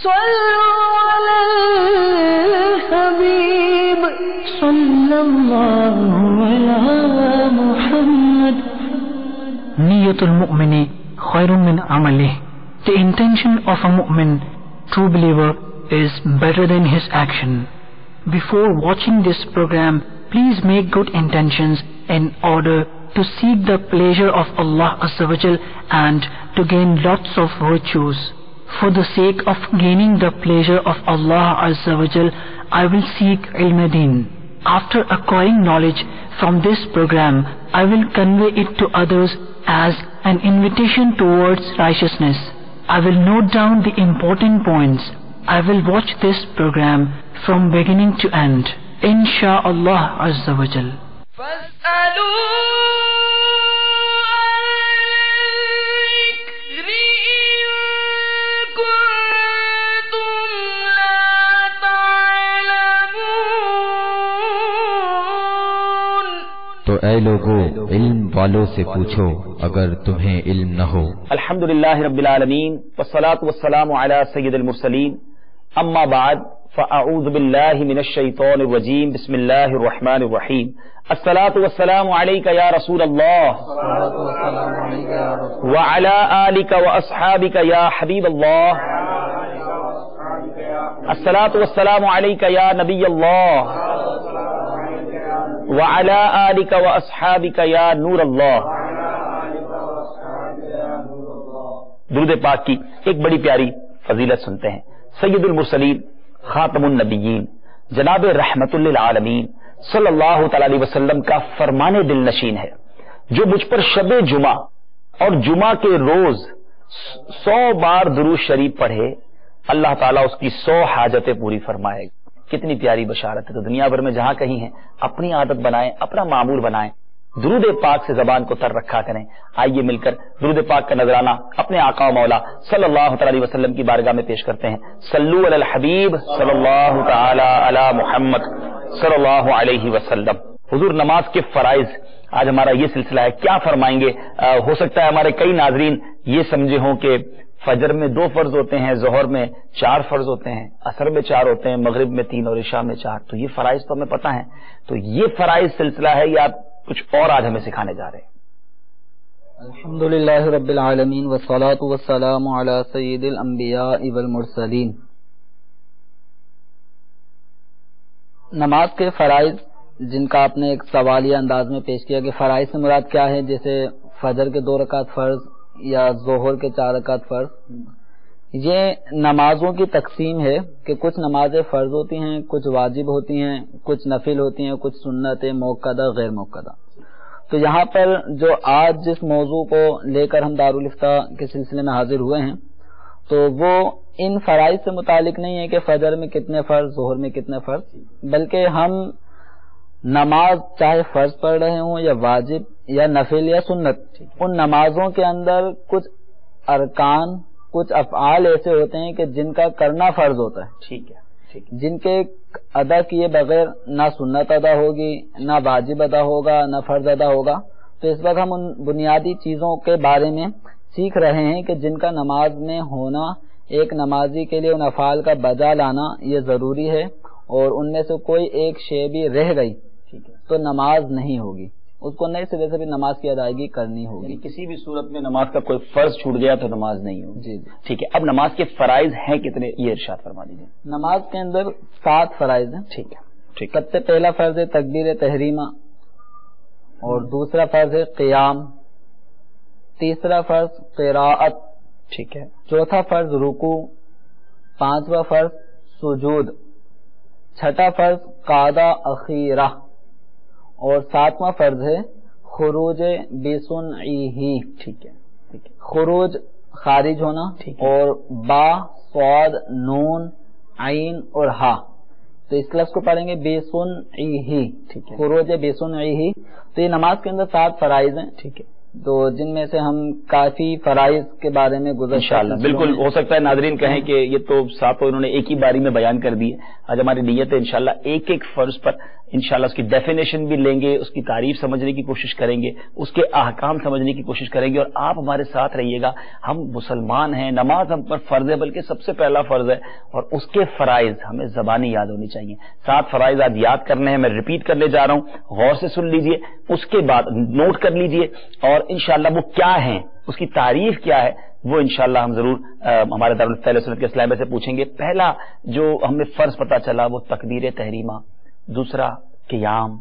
صلوا على الحبيب صلى الله على محمد. Niyatul mu'mini khairun min amalih. The intention of a mu'min, true believer, is better than his action. Before watching this program, please make good intentions in order to seek the pleasure of Allah Azza wa Jal and to gain lots of virtues. For the sake of gaining the pleasure of Allah Azza wa Jal, I will seek ilm-e-deen. After acquiring knowledge from this program, I will convey it to others as an invitation towards righteousness. I will note down the important points. I will watch this program from beginning to end. Insha'Allah Azza wa Jal. تو اے لوگو علم والوں سے پوچھو اگر تمہیں علم نہ ہو. الحمدللہ رب العالمین والصلاة والسلام علی سید المرسلین. اما بعد فاعوذ باللہ من الشیطان الرجیم. بسم اللہ الرحمن الرحیم. الصلاة والسلام علیک یا رسول اللہ وعلی آلک واصحابک یا حبیب اللہ. الصلاة والسلام علیک یا نبی اللہ وعلی آلک واصحابک یا نور اللہ. درود پاک کی ایک بڑی پیاری فضیلت سنتے ہیں. سید المرسلین خاتم النبیین جناب رحمت للعالمین صلی اللہ تعالی علیہ وسلم کا فرمان دل نشین ہے جو مجھ پر شب جمعہ اور جمعہ کے روز 100 بار درود شریف پڑھے اللہ تعالیٰ اس کی 100 حاجتیں پوری فرمائے. کتنی پیاری بشارت ہے. تو دنیا بھر میں جہاں کہیں ہیں اپنی عادت بنائیں, اپنا معمول بنائیں, درود پاک سے زبان کو تر رکھا کریں. آئیے مل کر درود پاک کا نذرانہ اپنے آقا و مولا صلی اللہ تعالی علیہ وسلم کی بارگاہ میں پیش کرتے ہیں. صلو علی الحبیب صلی اللہ تعالی علی محمد صلی اللہ علیہ وسلم. حضور نماز کے فرائض آج ہمارا یہ سلسلہ ہے. کیا فرمائیں گے؟ ہو سکتا ہے ہمارے کئی ناظرین یہ سمجھے ہوں کہ فجر میں 2 فرض ہوتے ہیں, ظہر میں 4 فرض ہوتے ہیں, عصر میں 4 ہوتے ہیں, مغرب میں 3 اور عشاء میں 4. تو یہ فرائض تو ہمیں پتہ ہے. تو یہ فرائض سلسلہ ہے یا کچھ اور آج ہمیں سکھانے جا رہے ہیں؟ الحمدللہ رب العالمین والصلاة والسلام علی سید الانبیاء والمرسلین. نماز کے فرائض جن کا آپ نے ایک سوالیہ انداز میں پیش کیا کہ فرائض سے مراد کیا ہے, جیسے فجر کے 2 رکعت فرض یا ظہر کے 4 رکعت فرض. یہ نمازوں کی تقسیم ہے کہ کچھ نمازیں فرض ہوتی ہیں, کچھ واجب ہوتی ہیں, کچھ نفل ہوتی ہیں, کچھ سنت موقدہ غیر موقدہ. تو یہاں پر جو آج جس موضوع کو لے کر ہم دارالفتاء کے سلسلے میں حاضر ہوئے ہیں تو وہ ان فرائض سے متعلق نہیں ہے کہ فجر میں کتنے فرض, ظہر میں کتنے فرض, بلکہ ہم نماز چاہے فرض پڑھ رہے ہوں یا واجب یا نفل یا سنت, ان نمازوں کے اندر کچھ ارکان, کچھ افعال ایسے ہوتے ہیں کہ جن کا کرنا فرض ہوتا ہے, ٹھیک ہے, جن کے ادا کیے بغیر نہ سنت ادا ہوگی, نہ واجب ادا ہوگا, نہ فرض ادا ہوگا. تو اس وقت ہم ان بنیادی چیزوں کے بارے میں سیکھ رہے ہیں کہ جن کا نماز میں ہونا ایک نمازی کے لیے ان افعال کا بجا لانا یہ ضروری ہے, اور ان میں سے کوئی ایک شے بھی رہ گئی تو نماز نہیں ہوگی, اس کو نئے سرے سے بھی نماز کی ادائیگی کرنی ہوگی. کسی بھی صورت میں نماز کا کوئی فرض چھوٹ گیا تو نماز نہیں ہوگی. جی ٹھیک ہے. اب نماز کے فرائض ہیں کتنے یہ ارشاد فرما دیجیے. نماز کے اندر 7 فرائض ہیں. ٹھیک ہے. سب سے پہلا فرض ہے تکبیر تحریمہ, اور دوسرا فرض ہے قیام, تیسرا فرض قراءت, ٹھیک ہے, چوتھا فرض رکوع, پانچواں فرض سجود, چھٹا فرض قعدہ اخیرہ, اور ساتواں فرض ہے خروج بسنعہ. ٹھیک ہے, خروج خارج ہونا, اور با, صاد, نون, عین اور ہا. تو اس لفظ کو پڑھیں گے بسنعہ, خروج بسنعہ. تو یہ نماز کے اندر 7 فرائض ہیں. ٹھیک ہے. تو جن میں سے ہم کافی فرائض کے بارے میں گزشتہ انشاءاللہ بالکل ہو سکتا ہے ناظرین کہیں کہ یہ تو ساتوں انہوں نے ایک ہی باری میں بیان کر دی ہے. آج ہماری نیت ہے انشاءاللہ ایک ایک فرض پر انشاءاللہ اس کی ڈیفینیشن بھی لیں گے, اس کی تعریف سمجھنے کی کوشش کریں گے, اس کے احکام سمجھنے کی کوشش کریں گے, اور آپ ہمارے ساتھ رہیے گا. ہم مسلمان ہیں, نماز ہم پر فرض ہے, بلکہ سب سے پہلا فرض ہے, اور اس کے فرائض ہمیں زبانی یاد ہونی چاہیے. 7 فرائض آج یاد کرنے ہیں, میں ریپیٹ کرنے جا رہا ہوں, غور سے سن لیجئے, اس کے بعد نوٹ کر لیجئے, اور انشاءاللہ وہ کیا ہیں, اس کی تعریف کیا ہے, وہ انشاءاللہ ہم ضرور ہمارے دارالفضل اہل سنت کے اسلامیہ سے پوچھیں گے. پہلا جو ہمیں فرض پتہ چلا وہ تکبیر تحریمہ, دوسرا قیام,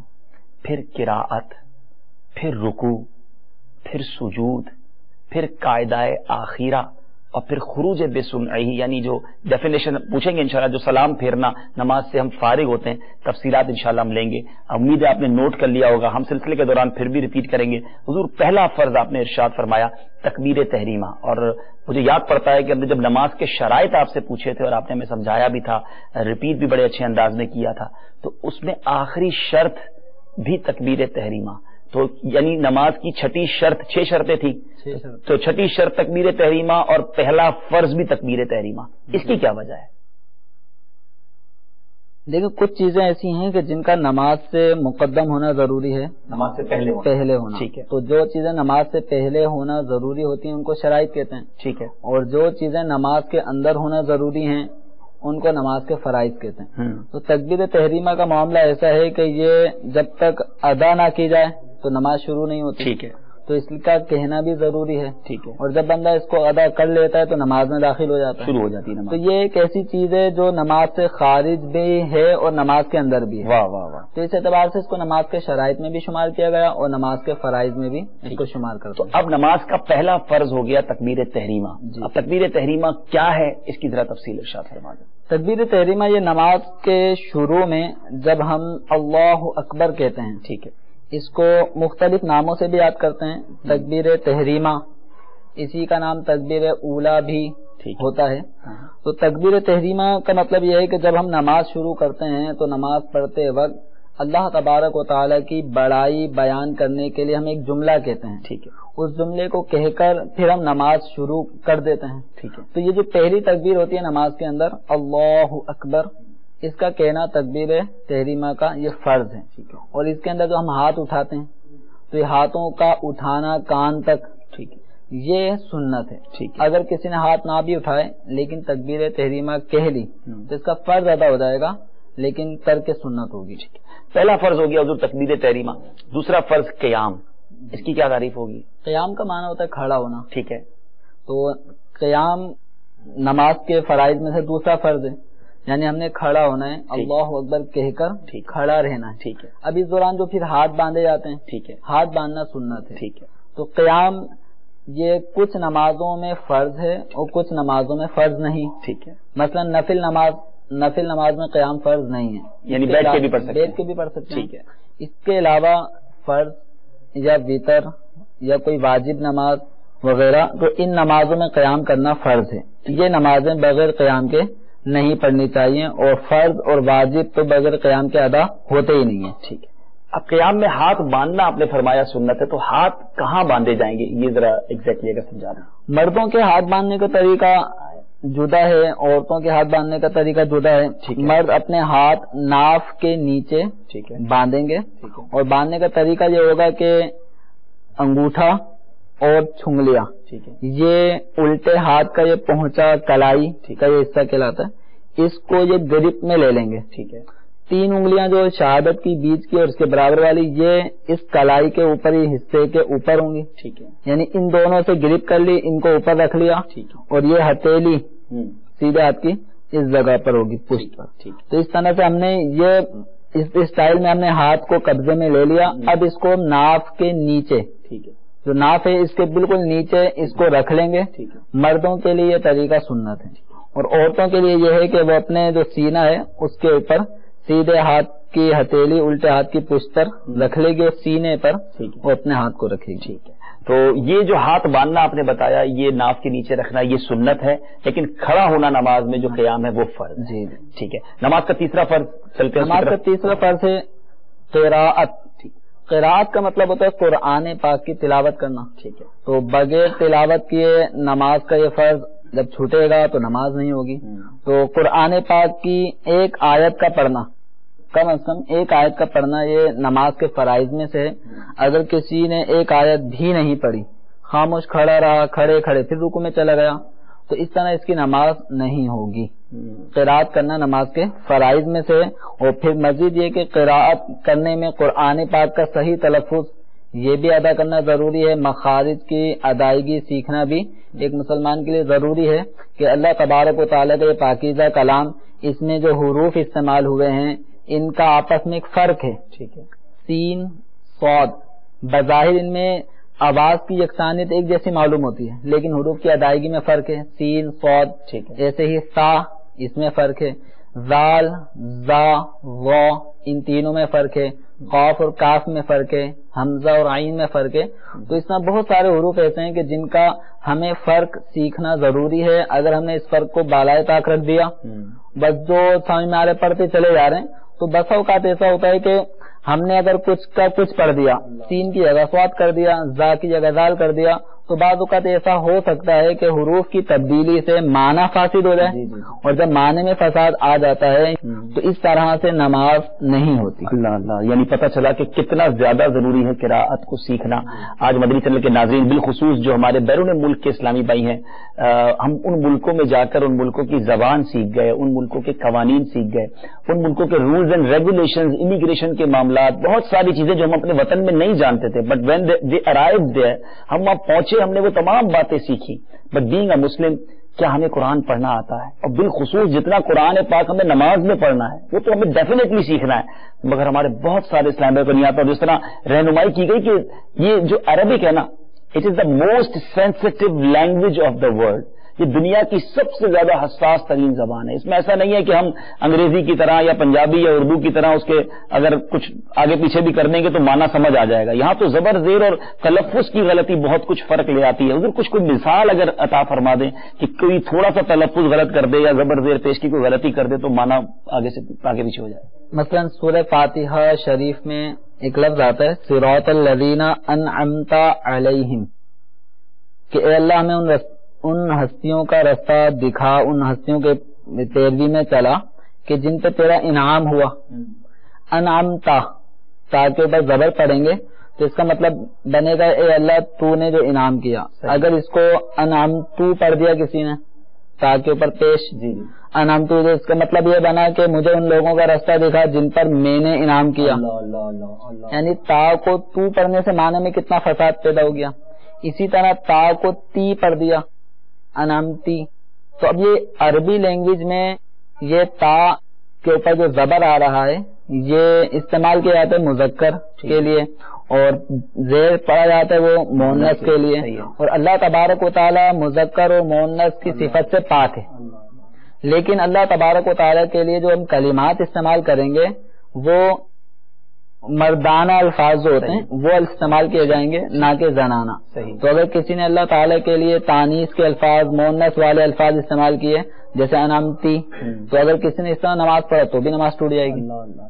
پھر قراءت, پھر رکوع, پھر سجود, پھر قاعدہ آخرہ, اور پھر خروج بسمعہ, یعنی جو ڈیفینیشن پوچھیں گے انشاءاللہ, جو سلام پھیرنا نماز سے ہم فارغ ہوتے ہیں, تفصیلات انشاءاللہ ہم لیں گے. امید ہے آپ نے نوٹ کر لیا ہوگا, ہم سلسلے کے دوران پھر بھی ریپیٹ کریں گے. حضور پہلا فرض آپ نے ارشاد فرمایا تکبیر تحریمہ, اور مجھے یاد پڑتا ہے کہ ہم نے جب نماز کے شرائط آپ سے پوچھے تھے اور آپ نے ہمیں سمجھایا بھی تھا, ریپیٹ بھی بڑے اچھے انداز میں کیا تھا, تو اس میں آخری شرط بھی تکبیر تحریمہ, تو یعنی نماز کی چھٹی شرط, 6 شرطیں تھیں, تو چھٹی شرط تکبیر تحریمہ, اور پہلا فرض بھی تکبیر تحریمہ. اس کی کیا وجہ ہے؟ دیکھیں کچھ چیزیں ایسی ہیں کہ جن کا نماز سے مقدم ہونا ضروری ہے, نماز سے پہلے ہونا. ٹھیک ہے. تو جو چیزیں نماز سے پہلے ہونا ضروری ہوتی ہیں ان کو شرائط کہتے ہیں. ٹھیک ہے. اور جو چیزیں نماز کے اندر ہونا ضروری ہیں ان کو نماز کے فرائض کہتے ہیں. تو تکبیر تحریمہ کا معاملہ ایسا ہے کہ یہ جب تک ادا نہ کی جائے تو نماز شروع نہیں ہوتی. ٹھیک ہے. تو اس کا کہنا بھی ضروری ہے. ٹھیک ہے. اور جب بندہ اس کو ادا کر لیتا ہے تو نماز میں داخل ہو جاتا ہے, شروع ہو جاتی ہے نماز. تو یہ ایک ایسی چیز ہے جو نماز سے خارج بھی ہے اور نماز کے اندر بھی ہے. واہ واہ واہ. تو اس اعتبار سے اس کو نماز کے شرائط میں بھی شمار کیا گیا اور نماز کے فرائض میں بھی اس کو شمار کرتا. تو اب نماز کا پہلا فرض ہو گیا تکبیر تحریمہ. اب تکبیر تحریمہ کیا ہے, اس کی ذرا تفصیل ارشاد فرما دیں. تکبیر تحریمہ یہ نماز کے شروع میں جب ہم اللہ اکبر کہتے ہیں, ٹھیک ہے, اس کو مختلف ناموں سے بھی یاد کرتے ہیں. تکبیر تحریمہ, اسی کا نام تکبیر اولا بھی ہوتا ہے. تو تکبیر تحریمہ کا مطلب یہ ہے کہ جب ہم نماز شروع کرتے ہیں تو نماز پڑھتے وقت اللہ تبارک و تعالیٰ کی بڑائی بیان کرنے کے لیے ہم ایک جملہ کہتے ہیں. ٹھیک ہے. اس جملے کو کہہ کر پھر ہم نماز شروع کر دیتے ہیں. ٹھیک ہے. تو یہ جو پہلی تکبیر ہوتی ہے نماز کے اندر اللہ اکبر, اس کا کہنا تکبیر تحریمہ کا یہ فرض ہے. ٹھیک ہے. اور اس کے اندر جو ہم ہاتھ اٹھاتے ہیں تو یہ ہاتھوں کا اٹھانا کان تک, ٹھیک ہے, یہ سنت ہے. ٹھیک ہے. اگر کسی نے ہاتھ نہ بھی اٹھائے لیکن تکبیر تحریمہ کہہ لی تو اس کا فرض ادا ہو جائے گا, لیکن ترک سنت ہوگی. ٹھیک ہے. پہلا فرض ہو گیا حضور تکبیر تحریمہ. دوسرا فرض قیام, اس کی کیا تعریف ہوگی؟ قیام کا معنی ہوتا ہے کھڑا ہونا. ٹھیک ہے. تو قیام نماز کے فرائض میں سے دوسرا فرض ہے, یعنی ہم نے کھڑا ہونا ہے, اللہ اکبر کہہ کر کھڑا رہنا ہے. ٹھیک ہے. اب اس دوران جو پھر ہاتھ باندھے جاتے ہیں, ٹھیک ہے, ہاتھ باندھنا سنت ہے. ٹھیک ہے. تو قیام یہ کچھ نمازوں میں فرض ہے اور کچھ نمازوں میں فرض نہیں. ٹھیک ہے. مثلا نفل نماز میں قیام فرض نہیں ہے, یعنی بیٹھ کے بھی پڑھ سکتے ہیں. بیٹھ کے بھی پڑھ سکتے ہیں. ٹھیک ہے. اس کے علاوہ فرض یا وتر یا کوئی واجب نماز وغیرہ, تو ان نمازوں میں قیام کرنا فرض ہے. یہ نمازیں بغیر قیام کے نہیں پڑھنی چاہیے, اور فرض اور واجب تو بغیر قیام کے ادا ہوتے ہی نہیں ہیں. ٹھیک ہے. اب قیام میں ہاتھ باندھنا آپ نے فرمایا سنت ہے, تو ہاتھ کہاں باندھے جائیں گے, یہ ذرا ایگزیکٹلی اگر سمجھا دیں. مردوں کے ہاتھ باندھنے کا طریقہ جدا ہے, عورتوں کے ہاتھ باندھنے کا طریقہ جدا ہے. مرد اپنے ہاتھ ناف کے نیچے باندھیں گے, اور باندھنے کا طریقہ یہ ہوگا کہ انگوٹھا اور چھنگلیاں, یہ الٹے ہاتھ کا یہ پہنچا کلائی کا یہ حصہ کہلاتا ہے, اس کو یہ گرپ میں لے لیں گے. ٹھیک ہے. 3 انگلیاں جو شہادت کی بیچ کی اور اس کے برابر والی, یہ اس کلائی کے اوپر ہی حصے کے اوپر ہوں گی. ٹھیک ہے. یعنی ان دونوں سے گرپ کر لی, ان کو اوپر رکھ لیا, اور یہ ہتھیلی سیدھے ہاتھ کی اس جگہ پر ہوگی, پشت پر. تو اس طرح سے ہم نے یہ اس اسٹائل میں ہم نے ہاتھ کو قبضے میں لے لیا. اب اس کو ناف کے نیچے, جو ناف ہے اس کے بالکل نیچے اس کو رکھ لیں گے. مردوں کے لیے یہ طریقہ سنت ہے, اور عورتوں کے لیے یہ ہے کہ وہ اپنے جو سینہ ہے اس کے اوپر سیدھے ہاتھ کی ہتھیلی الٹے ہاتھ کی پشت پر رکھ لے گی, اور سینے پر وہ اپنے ہاتھ کو رکھے گی. ٹھیک ہے. تو یہ جو ہاتھ باندھنا آپ نے بتایا, یہ ناف کے نیچے رکھنا یہ سنت ہے, لیکن کھڑا ہونا نماز میں جو قیام ہے وہ فرض. جی. ٹھیک ہے. نماز کا تیسرا فرض چلتے ہیں. نماز کا تیسرا فرض ہے قراءت. قراءت کا مطلب ہوتا ہے قرآن پاک کی تلاوت کرنا. ٹھیک ہے. تو بغیر تلاوت کیے نماز کا یہ فرض جب چھوٹے گا تو نماز نہیں ہوگی. تو قرآن پاک کی ایک آیت کا پڑھنا، کم از کم ایک آیت کا پڑھنا، یہ نماز کے فرائض میں سے ہے. اگر کسی نے ایک آیت بھی نہیں پڑھی، خاموش کھڑا رہا، کھڑے کھڑے پھر رکوع میں چلا گیا، تو اس طرح اس کی نماز نہیں ہوگی. قراءت کرنا نماز کے فرائض میں سے. اور پھر مزید یہ کہ قراءت کرنے میں قرآن پاک کا صحیح تلفظ یہ بھی ادا کرنا ضروری ہے. مخارج کی ادائیگی سیکھنا بھی ایک مسلمان کے لیے ضروری ہے کہ اللہ تبارک و تعالیٰ کا یہ پاکیزہ کلام، اس میں جو حروف استعمال ہوئے ہیں ان کا آپس میں ایک فرق ہے. ٹھیک ہے. سین، صاد، بظاہر ان میں آواز کی یکسانیت ایک جیسی معلوم ہوتی ہے، لیکن حروف کی ادائیگی میں فرق ہے. سین، صاد. ٹھیک ہے. ایسے ہی سا، اس میں فرق ہے. زال، زا، وا، ان تینوں میں فرق ہے. قاف اور کاف میں فرق ہے. حمزہ اور عین میں فرق ہے. تو اس میں بہت سارے حروف ایسے ہیں کہ جن کا ہمیں فرق سیکھنا ضروری ہے. اگر ہم نے اس فرق کو بالائے طاق رکھ دیا، بس جو سمجھ میں آ رہے پڑھتے چلے جا رہے ہیں، تو بس اوقات ایسا ہوتا ہے کہ ہم نے اگر کچھ کا کچھ پڑھ دیا، سین کی جگہ صاد کر دیا، زا کی جگہ زال کر دیا، تو بعض اوقات ایسا ہو سکتا ہے کہ حروف کی تبدیلی سے معنی فاسد ہو جائے. اور جب معنی میں فساد آ جاتا ہے تو اس طرح سے نماز نہیں ہوتی. اللہ اللہ، یعنی پتہ چلا کہ کتنا زیادہ ضروری ہے قراءت کو سیکھنا. آج مدنی چینل کے ناظرین، بالخصوص جو ہمارے بیرون ملک کے اسلامی بھائی ہیں، ہم ان ملکوں میں جا کر ان ملکوں کی زبان سیکھ گئے، ان ملکوں کے قوانین سیکھ گئے، ان ملکوں کے رولز اینڈ ریگولیشنز، امیگریشن کے معاملات، بہت ساری چیزیں جو ہم اپنے وطن میں نہیں جانتے تھے. But when they arrived there, ہم وہاں پہنچے، ہم نے وہ تمام باتیں سیکھی. بٹ بینگ اے مسلم، کیا ہمیں قرآن پڑھنا آتا ہے؟ اور بالخصوص جتنا قرآن پاک ہمیں نماز میں پڑھنا ہے وہ تو ہمیں ڈیفینیٹلی سیکھنا ہے، مگر ہمارے بہت سارے اسلامیہ کو نہیں آتا. اور جس طرح رہنمائی کی گئی کہ یہ جو عربک ہے نا، it is the most sensitive language of the world. یہ دنیا کی سب سے زیادہ حساس ترین زبان ہے. اس میں ایسا نہیں ہے کہ ہم انگریزی کی طرح یا پنجابی یا اردو کی طرح اس کے اگر کچھ آگے پیچھے بھی کر دیں گے تو معنی سمجھ آ جائے گا. یہاں تو زبر زیر اور تلفظ کی غلطی بہت کچھ فرق لے آتی ہے. حضور کچھ کوئی مثال اگر عطا فرما دیں کہ کوئی تھوڑا سا تلفظ غلط کر دے یا زبر زیر پیش کی کوئی غلطی کر دے تو معنی آگے سے آگے پیچھے ہو جائے. مثلا سورہ فاتحہ شریف میں ایک لفظ آتا ہے صراط الذین انعمت علیہم، کہ اے اللہ ہمیں ان ہستیوں کا رستہ دکھا، ان ہستیوں کے پیروی میں چلا کہ جن پہ تیرا انعام ہوا. انعمتا، تا کے اوپر زبر پڑیں گے تو اس کا مطلب بنے گا اے اللہ تو نے جو انعام کیا. اگر اس کو انعمتو پڑھ دیا کسی نے تا کے اوپر پیش، انعمتو، تو اس کا مطلب یہ بنا کہ مجھے ان لوگوں کا رستہ دکھا جن پر میں نے انعام کیا. یعنی تا کو تو پڑھنے سے معنی میں کتنا فساد پیدا ہو گیا. اسی طرح تا کو تی پڑھ دیا، انعمتی. تو اب یہ عربی لینگویج میں یہ تا کے اوپر جو زبر آ رہا ہے یہ استعمال کیا جاتا ہے مذکر کے لیے، اور زیر پڑھا جاتا ہے وہ مؤنث کے لیے. اور اللہ تبارک و تعالی مذکر اور مؤنث کی صفت سے پاک ہے، لیکن اللہ تبارک و تعالی کے لیے جو ہم کلمات استعمال کریں گے وہ مردانہ الفاظ جو ہوتے ہیں وہ استعمال کیے جائیں گے، نہ کہ زنانہ. تو اگر کسی نے اللہ تعالیٰ کے لیے تانیث کے الفاظ، مؤنث والے الفاظ استعمال کیے جیسے انعمتی، تو اگر کسی نے اس طرح نماز پڑھا تو بھی نماز ٹوٹ جائے گی.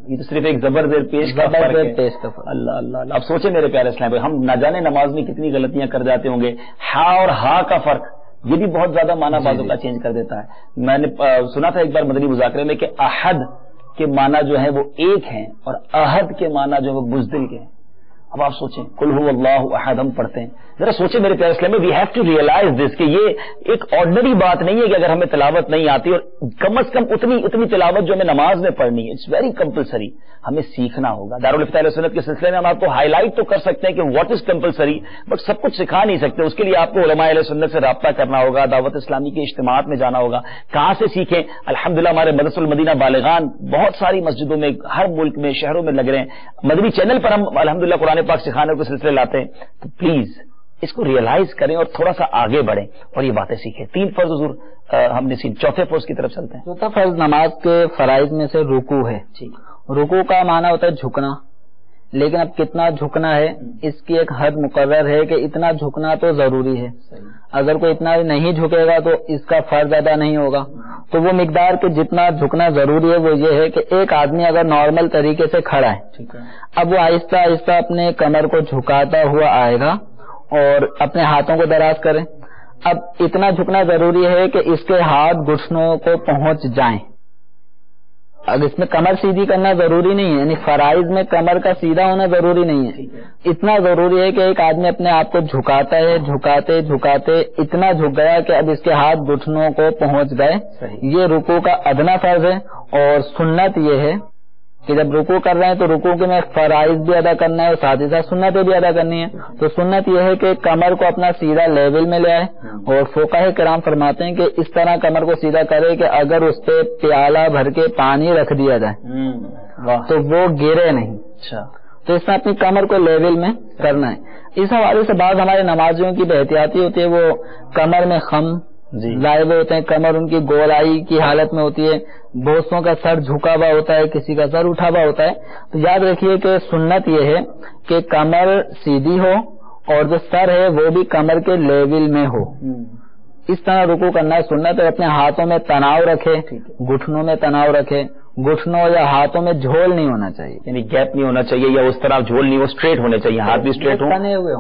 یہ تو صرف ایک زبر زیر پیش کا فرق ہے. اللہ اللہ. اب سوچیں میرے پیارے اسلام بھائی، ہم نہ جانے نماز میں کتنی غلطیاں کر جاتے ہوں گے. ہا اور ہا کا فرق یہ بھی بہت زیادہ معنی بازوں کا چینج کر دیتا ہے. میں نے سنا تھا ایک بار مدنی مذاکرے میں کہ احد کے معنی جو ہے وہ ایک ہیں اور احد کے معنی جو ہے وہ بزدل کے ہیں. اب آپ سوچیں قل هو اللہ احد ہم پڑھتے ہیں، ذرا سوچیں میرے پیارے اسلام میں، وی ہیو ٹو ریئلائز دس کہ یہ ایک آرڈنری بات نہیں ہے کہ اگر ہمیں تلاوت نہیں آتی اور کم از کم اتنی تلاوت جو ہمیں نماز میں پڑھنی ہے، اٹس ویری کمپلسری. ہمیں سیکھنا ہوگا. دارالفتہ اہل سنت کے سلسلے میں ہم آپ کو ہائی لائٹ تو کر سکتے ہیں کہ واٹ از کمپلسری، بٹ سب کچھ سکھا نہیں سکتے. اس کے لیے آپ کو علماء اہل سنت سے رابطہ کرنا ہوگا، دعوت اسلامی کے اجتماعات میں جانا ہوگا. کہاں سے سیکھیں؟ الحمدللہ ہمارے مدرسۃ المدینہ بالغان بہت ساری مسجدوں میں، ہر ملک میں، شہروں میں لگ رہے ہیں. مدنی چینل پر ہم الحمدللہ قرآن پاک سکھانے کے سلسلے لاتے ہیں. تو پلیز اس کو ریئلائز کریں اور تھوڑا سا آگے بڑھیں اور یہ باتیں سیکھیں. 3 فرض حضور ہم نے چوتھے فرض کی طرف چلتے ہیں. چوتھا فرض نماز کے فرائض میں سے رکوع ہے. رکوع کا معنی ہوتا ہے جھکنا، لیکن اب کتنا جھکنا ہے اس کی ایک حد مقرر ہے کہ اتنا جھکنا تو ضروری ہے. اگر کوئی اتنا نہیں جھکے گا تو اس کا فرض ادا نہیں ہوگا. تو وہ مقدار کے جتنا جھکنا ضروری ہے وہ یہ ہے کہ ایک آدمی اگر نارمل طریقے سے کھڑا ہے, اب وہ آہستہ آہستہ اپنے کمر کو جھکاتا ہوا آئے گا اور اپنے ہاتھوں کو دراز کرے. اب اتنا جھکنا ضروری ہے کہ اس کے ہاتھ گھٹنوں کو پہنچ جائیں. اب اس میں کمر سیدھی کرنا ضروری نہیں ہے, یعنی فرائض میں کمر کا سیدھا ہونا ضروری نہیں ہے. اتنا ضروری ہے کہ ایک آدمی اپنے آپ کو جھکاتا ہے, جھکاتے جھکاتے اتنا جھک گیا کہ اب اس کے ہاتھ گھٹنوں کو پہنچ گئے. یہ رکوع کا ادنا فرض ہے. اور سنت یہ ہے کہ جب رکوع کر رہے ہیں تو رکوع کے میں فرائض بھی ادا کرنا ہے اور ساتھ ہی ساتھ سنتیں بھی ادا کرنی ہے. تو سنت یہ ہے کہ کمر کو اپنا سیدھا لیول میں لے آئے, اور فقہاء کرام فرماتے ہیں کہ اس طرح کمر کو سیدھا کرے کہ اگر اس پہ پیالہ بھر کے پانی رکھ دیا جائے تو وہ گرے نہیں. تو اس میں اپنی کمر کو لیول میں کرنا ہے. اس حوالے سے بعض ہمارے نمازیوں کی بے-احتیاطی ہوتی ہے, وہ کمر میں خم لائے ہوئے ہوتے ہیں, کمر ان کی گولائی کی حالت میں ہوتی ہے, بہتوں کا سر جھکا ہوا ہوتا ہے, کسی کا سر اٹھا ہوا ہوتا ہے. تو یاد رکھیے کہ سنت یہ ہے کہ کمر سیدھی ہو اور جو سر ہے وہ بھی کمر کے لیول میں ہو. اس طرح رکوع کرنا ہے سنت. اور اپنے ہاتھوں میں تناؤ رکھے, گھٹنوں میں تناؤ رکھے, گھٹنوں یا ہاتھوں میں جھول نہیں ہونا چاہیے, یعنی گیپ نہیں ہونا چاہیے, یا اس طرح جھول نہیں, وہ اسٹریٹ ہونے چاہیے, ہاتھ بھی اسٹریٹ ہوں, تنے ہوئے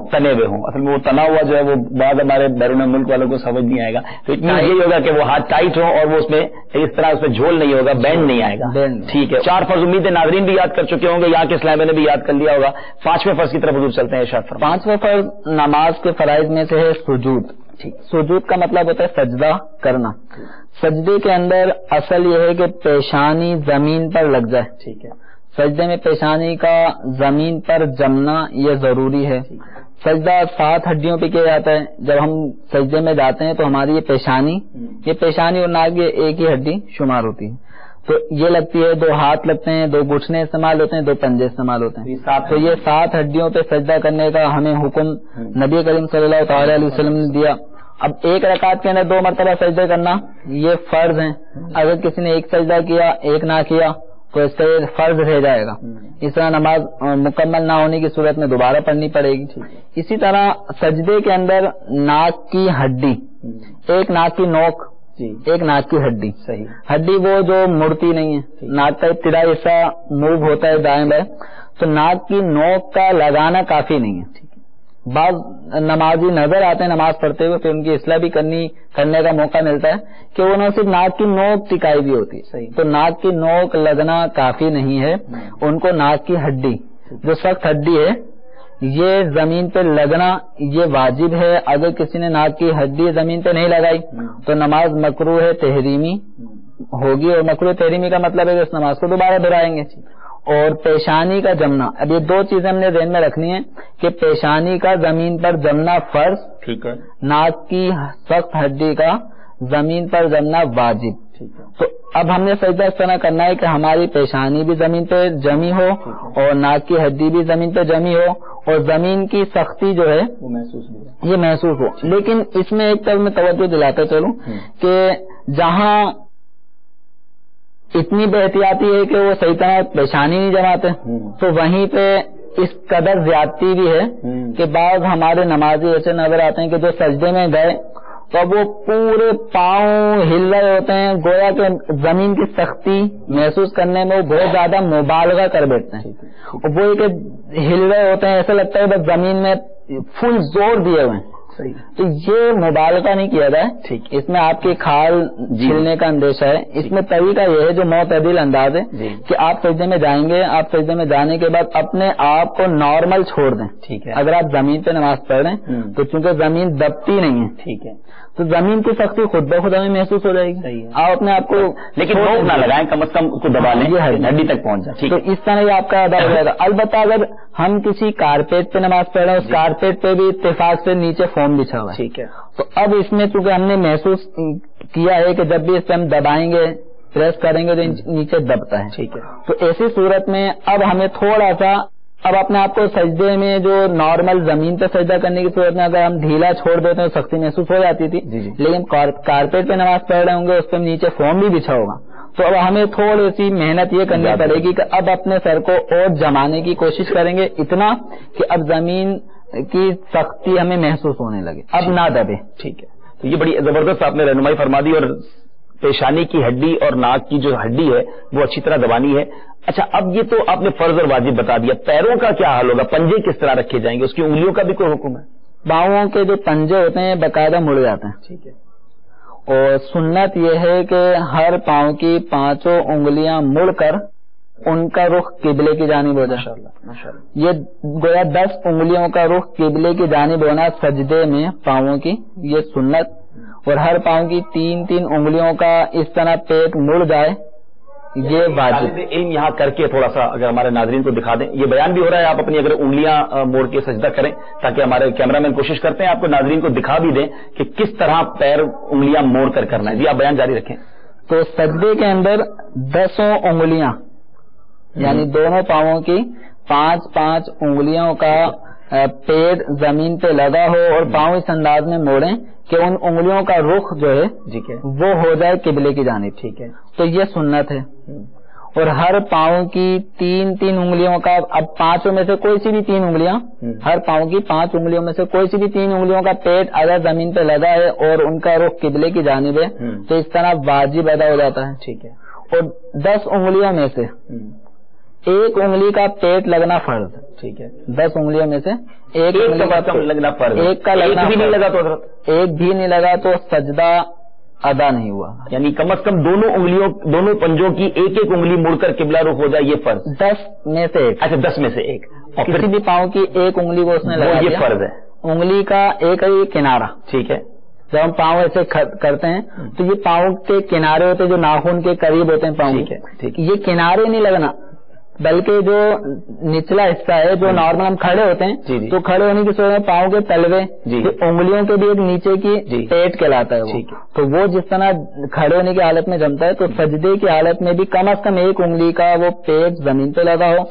ہوں. اصل میں وہ تنا ہوا جو ہے وہ بعض ہمارے بیرون ملک والوں کو سمجھ نہیں آئے گا. تو اتنا یہی ہوگا کہ وہ ہاتھ ٹائٹ ہو اور وہ اس میں اس طرح اس میں جھول نہیں ہوگا, بینڈ نہیں آئے گا. ٹھیک ہے. 4 فرض امید ناظرین بھی یاد کر چکے ہوں گے, یہاں کے اسلام نے بھی یاد کر لیا ہوگا. 5ویں فرض کی طرف حضور چلتے ہیں. ارشاد فرمائیں. 5واں فرض نماز کے فرائض میں سے ہے سجود. سجود کا مطلب ہوتا ہے سجدہ کرنا. سجدے کے اندر اصل یہ ہے کہ پیشانی زمین پر لگ جائے. ٹھیک ہے. سجدے میں پیشانی کا زمین پر جمنا یہ ضروری ہے. سجدہ 7 ہڈیوں پہ کیا جاتا ہے. جب ہم سجدے میں جاتے ہیں تو ہماری یہ پیشانی اور ناک یہ ایک ہی ہڈی شمار ہوتی ہے. تو یہ لگتی ہے, 2 ہاتھ لگتے ہیں, 2 گھٹنے استعمال ہوتے ہیں, 2 پنجے استعمال ہوتے ہیں. تو یہ 7 ہڈیوں پہ سجدہ کرنے کا ہمیں حکم نبی کریم صلی اللہ تعالی علیہ وسلم نے دیا. اب ایک رکعت کے اندر 2 مرتبہ سجدہ کرنا یہ فرض ہیں. اگر کسی نے ایک سجدہ کیا ایک نہ کیا تو اس کا یہ فرض رہ جائے گا. اس طرح نماز مکمل نہ ہونے کی صورت میں دوبارہ پڑھنی پڑے گی. اسی طرح سجدے کے اندر ناک کی ہڈی, ایک ناک کی نوک, ایک ناک کی ہڈی. صحیح. ہڈی وہ جو مڑتی نہیں ہے, ناک کا ابتدائی حصہ موو ہوتا ہے دائیں بائیں, تو ناک کی نوک کا لگانا کافی نہیں ہے. بعض نمازی نظر آتے ہیں نماز پڑھتے ہوئے, پھر ان کی اصلاح بھی کرنے کا موقع ملتا ہے کہ انہوں نے صرف ناک کی نوک ٹکائی بھی ہوتی ہے. تو ناک کی نوک لگنا کافی نہیں ہے. ان کو ناک کی ہڈی جو سخت ہڈی ہے یہ زمین پہ لگنا یہ واجب ہے. اگر کسی نے ناک کی ہڈی زمین پہ نہیں لگائی تو نماز مکروہ تحریمی ہوگی. اور مکروہ تحریمی کا مطلب ہے کہ اس نماز کو دوبارہ دہرائیں گے. اور پیشانی کا جمنا, اب یہ 2 چیزیں ہم نے ذہن میں رکھنی ہے کہ پیشانی کا زمین پر جمنا فرض, ٹھیک ہے, ناک کی سخت ہڈی کا زمین پر جمنا واجب. تو اب ہم نے سجدہ اس طرح کرنا ہے کہ ہماری پیشانی بھی زمین پہ جمی ہو اور ناک کی ہڈی بھی زمین پہ جمی ہو اور زمین کی سختی جو ہے یہ محسوس ہو. لیکن اس میں ایک طرف میں توجہ دلاتا چلوں کہ جہاں اتنی بے احتیاطی ہے کہ وہ صحیح طرح پیشانی نہیں جماتے, تو وہیں پہ اس قدر زیادتی بھی ہے کہ بعض ہمارے نمازی ایسے نظر آتے ہیں کہ جو سجدے میں گئے تو اب وہ پورے پاؤں ہل رہے ہوتے ہیں, گویا کہ زمین کی سختی محسوس کرنے میں وہ بہت زیادہ مبالغہ کر بیٹھتے ہیں. وہ کہ ہل رہے ہوتے ہیں, ایسا لگتا ہے بس زمین میں فل زور دیے ہوئے ہیں. تو یہ مبالغہ نہیں کیا جائے. اس میں آپ کی کھال چھلنے کا اندیشہ ہے. اس میں طریقہ یہ ہے جو معتدل انداز ہے کہ آپ سجدے میں جائیں گے, آپ سجدے میں جانے کے بعد اپنے آپ کو نارمل چھوڑ دیں. ٹھیک ہے. اگر آپ زمین پہ نماز پڑھ رہے ہیں تو چونکہ زمین دبتی نہیں ہے, ٹھیک ہے, تو زمین کی سختی خود بخود ہمیں محسوس ہو جائے گی. آپ اپنے آپ کو لیکن روک نہ لگائیں, کم از کم کو دبا لیں, یہ ہڈی تک پہنچ جائے. تو اس طرح یہ آپ کا ادا ہو جائے گا. البتہ اگر ہم کسی کارپیٹ پہ نماز پڑھ رہے ہیں, اس کارپیٹ پہ بھی اتفاق سے نیچے فوم بچھا ہوا ہے, ٹھیک ہے, تو اب اس میں چونکہ ہم نے محسوس کیا ہے کہ جب بھی اس پہ ہم دبائیں گے پریس کریں گے تو نیچے دبتا ہے, ٹھیک ہے, تو ایسی صورت میں اب ہمیں تھوڑا سا اب اپنے آپ کو سجدے میں جو نارمل زمین پہ سجدہ کرنے کی صورت میں اگر ہم ڈھیلا چھوڑ دیتے ہیں تو سختی محسوس ہو جاتی تھی. لیکن کارپیٹ پہ نماز پڑھ رہے ہوں گے, اس پہ نیچے فوم بھی بچھا ہوگا, تو اب ہمیں تھوڑی سی محنت یہ کرنی پڑے گی کہ اب اپنے سر کو اور جمانے کی کوشش کریں گے اتنا کہ اب زمین کی سختی ہمیں محسوس ہونے لگے، اب نہ دبے. ٹھیک ہے، تو یہ بڑی زبردست آپ نے رہنمائی فرما دی، اور پیشانی کی ہڈی اور ناک کی جو ہڈی ہے وہ اچھی طرح دبانی ہے. اچھا، اب یہ تو آپ نے فرض اور واجب بتا دیا، پیروں کا کیا حال ہوگا؟ پنجے کس طرح رکھے جائیں گے؟ اس کی انگلیوں کا بھی کوئی حکم ہے؟ پاؤں کے جو پنجے ہوتے ہیں باقاعدہ مڑ جاتے ہیں. ٹھیک ہے. اور سنت یہ ہے کہ ہر پاؤں کی 5 انگلیاں مڑ کر ان کا رخ قبلے کی جانب ہو جائے. یہ گویا 10 انگلیوں کا رخ قبلے کی جانب ہونا سجدے میں پاؤں کی، یہ سنت. اور ہر پاؤں کی 3 انگلیوں کا اس طرح پیٹ مڑ جائے، یہ واجب. علم یہاں کر کے تھوڑا سا اگر ہمارے ناظرین کو دکھا دیں، یہ بیان بھی ہو رہا ہے، آپ اپنی اگر انگلیاں موڑ کے سجدہ کریں تاکہ ہمارے کیمرہ مین کوشش کرتے ہیں آپ کو ناظرین کو دکھا بھی دیں کہ کس طرح پیر انگلیاں موڑ کر کرنا ہے. جی آپ بیان جاری رکھیں. تو سجدے کے اندر 10 انگلیاں یعنی دونوں پاؤں کی 5 انگلیوں کا پیڑ زمین پہ لگا ہو اور پاؤں اس انداز میں موڑیں کہ ان انگلیوں کا رخ جو ہے وہ ہو جائے قبلے کی جانب. ٹھیک ہے. تو یہ سنت ہے. اور ہر پاؤں کی 3 انگلیوں کا، اب 5 میں سے کوئی سی بھی 3 انگلیاں، ہر پاؤں کی 5 انگلیوں میں سے کوئی سی بھی 3 انگلیوں کا پیٹ اگر زمین پہ لگا ہے اور ان کا رخ قبلے کی جانب ہے تو اس طرح واجب ادا ہو جاتا ہے. ٹھیک ہے. اور 10 انگلیوں میں سے 1 انگلی کا پیٹ لگنا فرض ہے. ٹھیک ہے. 10 انگلیوں میں سے ایک انگلی کا لگنا فرض، ایک کا لگنا بھی نہیں لگا تو ایک بھی نہیں لگا تو سجدہ ادا نہیں ہوا. یعنی کم از کم دونوں پنجوں کی 1 انگلی مڑ کر قبلہ رخ ہو جائے، یہ فرض. 10 میں سے ایک. اچھا 10 میں سے ایک. اور کسی بھی پاؤں کی 1 انگلی کو اس نے لگا، یہ فرض ہے. انگلی کا ایک ہی کنارہ. ٹھیک ہے. جب ہم پاؤں ایسے کرتے ہیں تو یہ پاؤں کے کنارے ہوتے ہیں جو ناخن کے قریب ہوتے ہیں پاؤں کے، یہ کنارے نہیں لگنا بلکہ جو نچلا حصہ ہے جو نارمل ہم کھڑے ہوتے ہیں تو کھڑے ہونے کی صورت میں پاؤں کے تلوے انگلیوں کے بھی ایک نیچے کی پیٹ کہلاتا ہے تو وہ جس طرح کھڑے ہونے کی حالت میں جمتا ہے تو سجدے کی حالت میں بھی کم از کم 1 انگلی کا وہ پیٹ زمین پہ لگا ہو.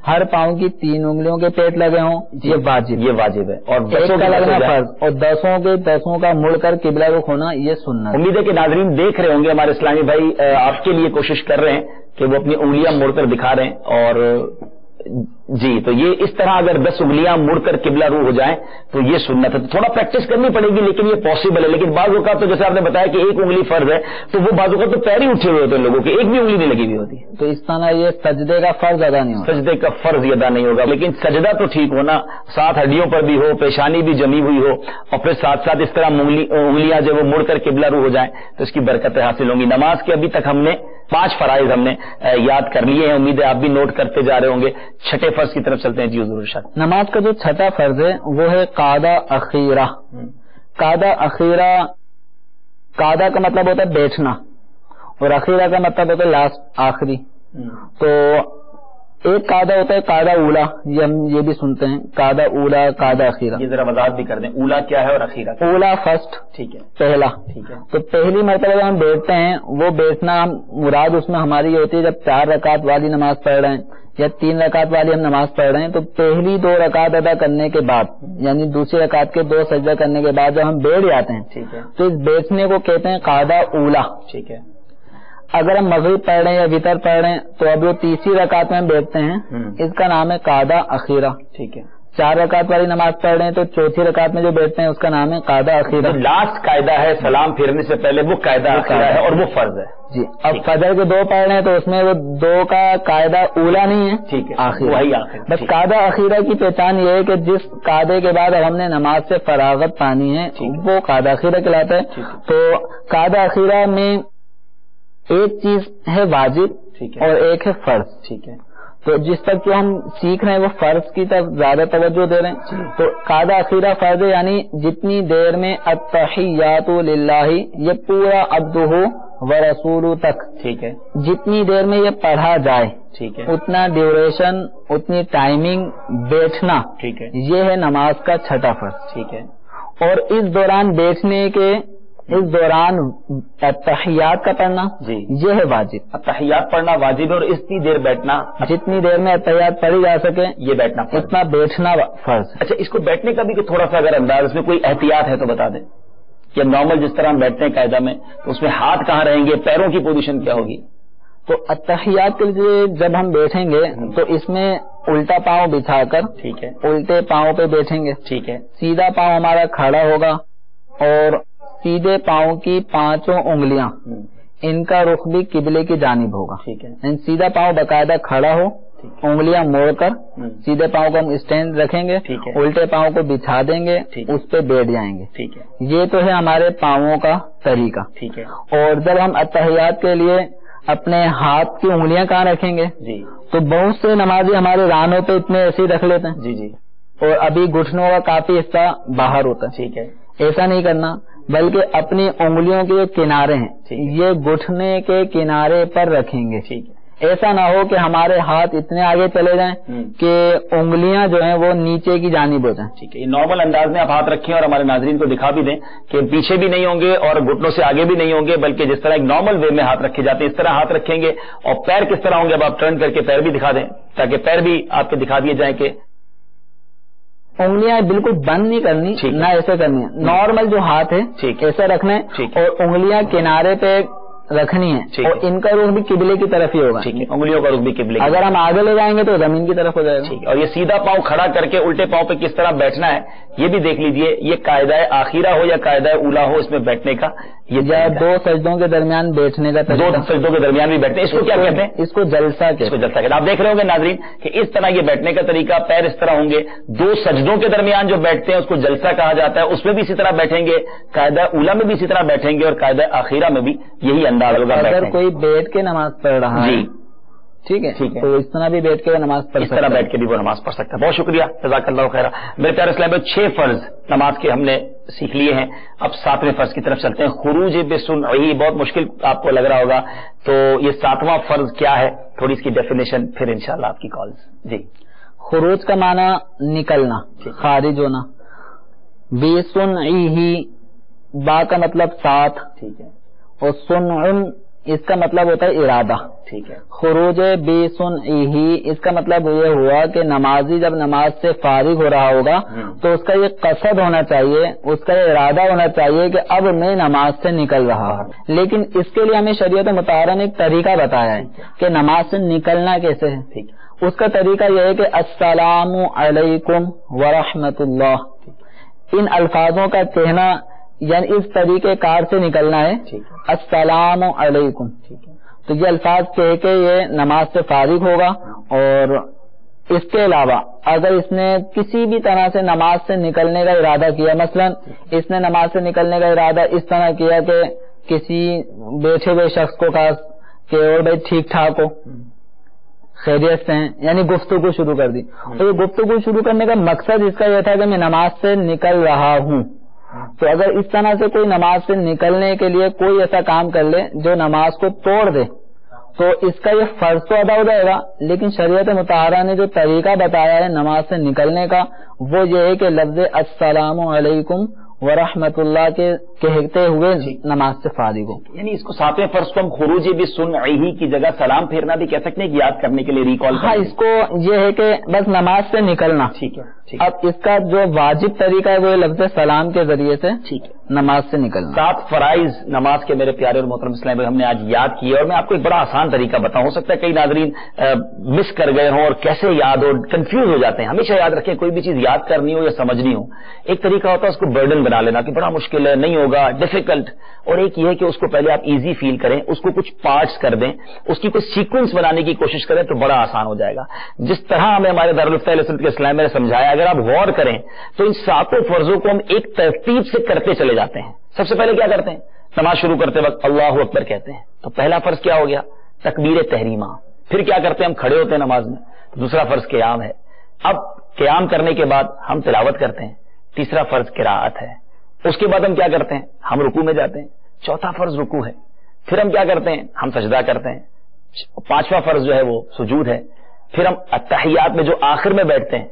ہر پاؤں کی 3 انگلیوں کے پیٹ لگے ہوں، یہ واجب ہے. اور 10 کا لگنا فرض، اور 10 کا مڑ کر قبلہ رخ ہونا یہ سنت. امید ہے کہ ناظرین دیکھ رہے ہوں گے، ہمارے اسلامی بھائی آپ کے لیے کوشش کر رہے ہیں کہ وہ اپنی انگلیاں موڑ کر دکھا رہے ہیں. اور جی تو یہ اس طرح اگر 10 انگلیاں مڑ کر قبلہ رو ہو جائیں تو یہ سنت ہے. تو تھوڑا پریکٹس کرنی پڑے گی لیکن یہ پاسبل ہے. لیکن بعض اوقات تو جیسے آپ نے بتایا کہ 1 انگلی فرض ہے تو وہ بعض اوقات تو پیر ہی اٹھے ہوئے ہوتے ہیں لوگوں کے، 1 بھی انگلی نہیں لگی ہوئی ہوتی. تو اس طرح یہ سجدے کا فرض ادا نہیں ہوگا. سجدے کا فرض ادا نہیں ہوگا، لیکن سجدہ تو ٹھیک ہونا، ساتھ ہڈیوں پر بھی ہو، پیشانی بھی جمی ہوئی ہو، اور پھر ساتھ ساتھ اس طرح انگلیاں جب وہ مڑ کر قبلہ رو ہو جائیں تو اس کی برکتیں حاصل ہوں گی. نماز کے ابھی تک ہم نے 5 فرائض ہم نے یاد کر لیے ہیں، امید ہے آپ بھی نوٹ کرتے جا رہے ہوں گے. چھٹے فرض کی طرف چلتے ہیں. جی حضور ارشاد. نماز کا جو چھٹا فرض ہے وہ ہے قعدہ اخیرہ. قعدہ اخیرہ، قعدہ کا مطلب ہوتا ہے بیٹھنا اور اخیرہ کا مطلب ہوتا ہے لاسٹ، آخری. تو ایک قعدہ ہوتا ہے قعدہ اولا، یہ ہم یہ بھی سنتے ہیں قعدہ اولا، قعدہ اخیرہ. یہ ذرا وضاحت بھی کر دیں، اولا کیا ہے اور اخیرہ؟ اولا فرسٹ، ٹھیک ہے، پہلا. ٹھیک ہے. تو پہلی مرتبہ جب ہم بیٹھتے ہیں وہ بیٹھنا مراد اس میں ہماری یہ ہوتی ہے جب 4 رکعت والی نماز پڑھ رہے ہیں یا 3 رکعت والی ہم نماز پڑھ رہے ہیں تو پہلی 2 رکعت ادا کرنے کے بعد یعنی دوسری رکعت کے 2 سجدہ کرنے کے بعد جب ہم بیٹھ جاتے ہیں ٹھیک ہے تو اس بیٹھنے کو کہتے ہیں قعدہ اولا. ٹھیک ہے. اگر ہم مغرب پڑھ رہے ہیں یا وتر پڑھ رہے ہیں تو اب جو تیسری رکعت میں ہم بیٹھتے ہیں اس کا نام ہے قعدہ اخیرہ. ٹھیک ہے. 4 رکعت والی نماز پڑھ رہے ہیں تو چوتھی رکعت میں جو بیٹھتے ہیں اس کا نام ہے قعدہ اخیرہ. لاسٹ قاعدہ ہے سلام پھیرنے سے پہلے وہ قاعدہ اخیرہ ہے اور وہ فرض ہے. جی اب فجر کے 2 پڑھ رہے ہیں تو اس میں وہ 2 کا قاعدہ اولا نہیں ہے، ٹھیک ہے، آخر وہی آخر. بس قعدہ اخیرہ کی پہچان یہ ہے کہ جس قعدے کے بعد ہم نے نماز سے فراغت پانی ہے وہ قعدہ اخیرہ کہلاتا ہے. تو قعدہ اخیرہ میں ایک چیز ہے واجب اور ایک ہے فرض. ٹھیک ہے. تو جس تک جو ہم سیکھ رہے ہیں وہ فرض کی طرف زیادہ توجہ دے رہے ہیں. تو قعدہ اخیرہ فرض ہے یعنی جتنی دیر میں التحیات للہ یہ پورا عبدہ ورسولہ تک، ٹھیک ہے، جتنی دیر میں یہ پڑھا جائے ٹھیک ہے اتنا ڈیوریشن، اتنی ٹائمنگ بیٹھنا، ٹھیک ہے، یہ ہے نماز کا چھٹا فرض. ٹھیک ہے. اور اس دوران بیٹھنے کے اس دوران التحیات کا پڑھنا یہ ہے واجب. التحیات پڑھنا واجب ہے اور اتنی دیر بیٹھنا، جتنی دیر میں التحیات پڑھی جا سکے یہ بیٹھنا فرض، اتنا بیٹھنا فرض. اچھا اس کو بیٹھنے کا بھی تھوڑا سا اگر انداز اس میں کوئی احتیاط ہے تو بتا دیں کہ نارمل جس طرح ہم بیٹھتے ہیں قاعدہ میں تو اس میں ہاتھ کہاں رہیں گے، پیروں کی پوزیشن کیا ہوگی؟ تو اتحیات کے لیے جب ہم بیٹھیں گے تو اس میں الٹا پاؤں بچھا کر ٹھیک ہے، الٹے پاؤں پہ بیٹھیں گے. ٹھیک ہے، سیدھا پاؤں ہمارا کھڑا ہوگا اور سیدھے پاؤں کی 5 انگلیاں ان کا رخ بھی قبلے کی جانب ہوگا. ٹھیک ہے، یعنی سیدھا پاؤں باقاعدہ کھڑا ہو، انگلیاں موڑ کر سیدھے پاؤں کو ہم اسٹینڈ رکھیں گے، ٹھیک ہے، الٹے پاؤں کو بچھا دیں گے، ٹھیک ہے، اس پہ بیٹھ جائیں گے. ٹھیک ہے، یہ تو ہے ہمارے پاؤں کا طریقہ. ٹھیک ہے، اور جب ہم اتحیات کے لیے اپنے ہاتھ کی انگلیاں کہاں رکھیں گے جی تو بہت سے نمازی ہمارے رانوں پہ اتنے ایسے ہی رکھ لیتے ہیں جی جی، اور ابھی گھٹنوں کا کافی حصہ باہر ہوتا ہے. ٹھیک ہے، ایسا نہیں کرنا، بلکہ اپنی انگلیوں کے جو کنارے ہیں یہ گھٹنے کے کنارے پر رکھیں گے. ٹھیک ہے، ایسا نہ ہو کہ ہمارے ہاتھ اتنے آگے چلے جائیں کہ انگلیاں جو ہیں وہ نیچے کی جانب ہو جائیں. ٹھیک ہے. یہ نارمل انداز میں آپ ہاتھ رکھیں اور ہمارے ناظرین کو دکھا بھی دیں کہ پیچھے بھی نہیں ہوں گے اور گھٹنوں سے آگے بھی نہیں ہوں گے، بلکہ جس طرح ایک نارمل وے میں ہاتھ رکھے جاتے ہیں اس طرح ہاتھ رکھیں گے. اور پیر کس طرح ہوں گے اب آپ ٹرن کر کے پیر بھی دکھا دیں تاکہ پیر بھی آپ کے دکھا دیے جائیں کہ انگلیاں بالکل بند نہیں کرنی، نہ ایسے کرنی ہے. نارمل جو ہاتھ ہے ایسے رکھنا ہے اور انگلیاں کنارے پہ رکھنی ہے اور ان کا رخ بھی قبلے کی طرف ہی ہوگا. ٹھیک ہے، انگلیوں کا رخ بھی قبلے. اگر ہم آگے لے جائیں گے تو زمین کی طرف ہو جائے گا. ٹھیک ہے. اور یہ سیدھا پاؤں کھڑا کر کے الٹے پاؤں پہ کس طرح بیٹھنا ہے یہ بھی دیکھ لیجئے. یہ قاعدہ آخیرہ ہو یا قاعدہ اولا ہو اس میں بیٹھنے کا، یہ دو سجدوں کے درمیان بیٹھنے کا، 2 سجدوں کے درمیان بھی بیٹھتے ہیں. اس کو کیا کہتے ہیں؟ اس کو جلسہ اس کو جلسہ کہتے ہیں. آپ دیکھ رہے ہوں گے ناظرین کہ اس طرح یہ بیٹھنے کا طریقہ، پیر اس طرح ہوں گے. 2 سجدوں کے درمیان جو بیٹھتے ہیں اس کو جلسہ کہا جاتا ہے. اس میں بھی اسی طرح بیٹھیں گے، قاعدہ اولا میں بھی اسی طرح بیٹھیں گے اور قاعدہ آخیرہ میں بھی یہی انداز ہوگا. اگر کوئی بیٹھ کے نماز پڑھ رہا ہے جی ٹھیک ہے تو اس طرح بھی بیٹھ کے نماز پڑھ اس طرح بیٹھ کے بھی وہ نماز پڑھ سکتا ہے. بہت شکریہ، جزاک اللہ خیر. میرے پیارے اسلام میں 6 فرض نماز کے ہم نے سیکھ لیے ہیں. اب 7ویں فرض کی طرف چلتے ہیں. خروج بسنعہ، بہت مشکل آپ کو لگ رہا ہوگا، تو یہ 7واں فرض کیا ہے، تھوڑی اس کی ڈیفینیشن پھر انشاءاللہ آپ کی کالز. جی خروج کا معنی نکلنا، خارج ہونا. بسنعہ، با کا مطلب ساتھ، ٹھیک ہے، اور سنع اس کا مطلب ہوتا ہے ارادہ. ٹھیک ہے، خروج بسنعہ اس کا مطلب یہ ہوا کہ نمازی جب نماز سے فارغ ہو رہا ہوگا تو اس کا یہ قصد ہونا چاہیے، اس کا یہ ارادہ ہونا چاہیے کہ اب میں نماز سے نکل رہا ہوں. لیکن اس کے لیے ہمیں شریعت مطہرہ نے ایک طریقہ بتایا ہے کہ نماز سے نکلنا کیسے ہے. اس کا طریقہ یہ ہے کہ السلام علیکم ورحمۃ اللہ، ان الفاظوں کا کہنا یعنی اس طریقے کار سے نکلنا ہے. السلام علیکم، تو یہ الفاظ کہہ کے یہ نماز سے فارغ ہوگا. اور اس کے علاوہ اگر اس نے کسی بھی طرح سے نماز سے نکلنے کا ارادہ کیا، مثلا اس نے نماز سے نکلنے کا ارادہ اس طرح کیا کہ کسی بیٹھے ہوئے شخص کو کہا کہ اور بھائی ٹھیک ٹھاک ہو، خیریت سے ہیں، یعنی گفتگو شروع کر دی. تو یہ گفتگو شروع کرنے کا مقصد اس کا یہ تھا کہ میں نماز سے نکل رہا ہوں. تو اگر اس طرح سے کوئی نماز سے نکلنے کے لیے کوئی ایسا کام کر لے جو نماز کو توڑ دے تو اس کا یہ فرض تو ادا ہو جائے گا، لیکن شریعت مطہرہ نے جو طریقہ بتایا ہے نماز سے نکلنے کا وہ یہ ہے کہ لفظ السلام علیکم ورحمۃ اللہ کے کہتے ہوئے نماز سے فارغ ہو. یعنی اس کو 7ویں فرض کو ہم خروج بسنعہ کی جگہ سلام پھیرنا بھی کہہ سکتے ہیں کہ یاد کرنے کے لیے ریکال. ہاں، اس کو یہ ہے کہ بس نماز سے نکلنا. ٹھیک ہے. اب اس کا جو واجب طریقہ ہے وہ لفظ سلام کے ذریعے سے نماز سے نکلنا. 7 فرائض نماز کے میرے پیارے اور محترم اسلام ہم نے آج یاد کیے، اور میں آپ کو ایک بڑا آسان طریقہ بتاؤں. ہو سکتا ہے کئی ناظرین مس کر گئے ہوں اور کیسے یاد ہو، کنفیوز ہو جاتے ہیں. ہمیشہ یاد رکھیں کوئی بھی چیز یاد کرنی ہو یا سمجھنی ہو، ایک طریقہ ہوتا ہے اس کو برڈن بنا لینا کہ بڑا مشکل ہے، نہیں ہوگا، ڈیفیکلٹ. اور ایک یہ ہے کہ اس کو پہلے آپ ایزی فیل کریں، اس کو کچھ پارٹس کر دیں، اس کی کوئی سیکوینس بنانے کی کوشش کریں تو بڑا آسان ہو جائے گا. جس طرح ہمیں ہمارے دارالفتہ علیہ سنت کے اسلام میں سمجھایا، اگر آپ غور کریں تو ان 7 فرضوں کو ہم ایک ترتیب سے کرتے چلے جاتے ہیں. سب سے پہلے کیا کرتے ہیں؟ نماز شروع کرتے وقت اللہ اکبر کہتے ہیں. تو پہلا فرض کیا ہو گیا؟ تکبیر تحریمہ. پھر کیا کرتے ہیں؟ ہم کھڑے ہوتے ہیں نماز میں. تو دوسرا فرض قیام ہے. اب قیام کرنے کے بعد ہم تلاوت کرتے ہیں. تیسرا فرض قراءت ہے. اس کے بعد ہم کیا کرتے ہیں؟ ہم رکوع میں جاتے ہیں. چوتھا فرض رکوع ہے. پھر ہم کیا کرتے ہیں؟ ہم سجدہ کرتے ہیں. 5واں فرض جو ہے وہ سجود ہے. پھر ہم اتحیات میں جو آخر میں بیٹھتے ہیں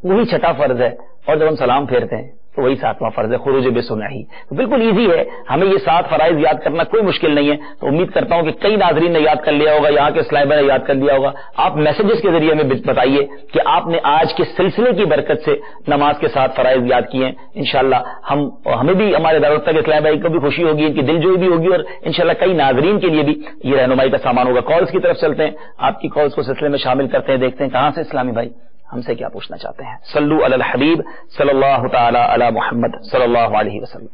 وہی 6واں فرض ہے. اور جب ہم سلام پھیرتے ہیں تو وہی 7واں فرض ہے خروج بسنہی. تو بالکل ایزی ہے, ہمیں یہ 7 فرائض یاد کرنا کوئی مشکل نہیں ہے. تو امید کرتا ہوں کہ کئی ناظرین نے یاد کر لیا ہوگا, یہاں کے اسلائبر نے یاد کر لیا ہوگا. آپ میسیجز کے ذریعے ہمیں بتائیے کہ آپ نے آج کے سلسلے کی برکت سے نماز کے 7 فرائض یاد کیے ہیں. انشاءاللہ ہمیں بھی, ہمارے دارالفتہ کے اسلام بھائی کو بھی خوشی ہوگی, ان کی دلجوئی بھی ہوگی, اور انشاءاللہ کئی ناظرین کے لیے بھی یہ رہنمائی کا سامان ہوگا. کالز کی طرف چلتے ہیں, آپ کی کالز کو سلسلے میں شامل کرتے ہیں, دیکھتے ہیں کہاں سے اسلامی بھائی ہم سے کیا پوچھنا چاہتے ہیں. صلو علی الحبیب صلی اللہ تعالی علی محمد صلی اللہ علیہ وسلم.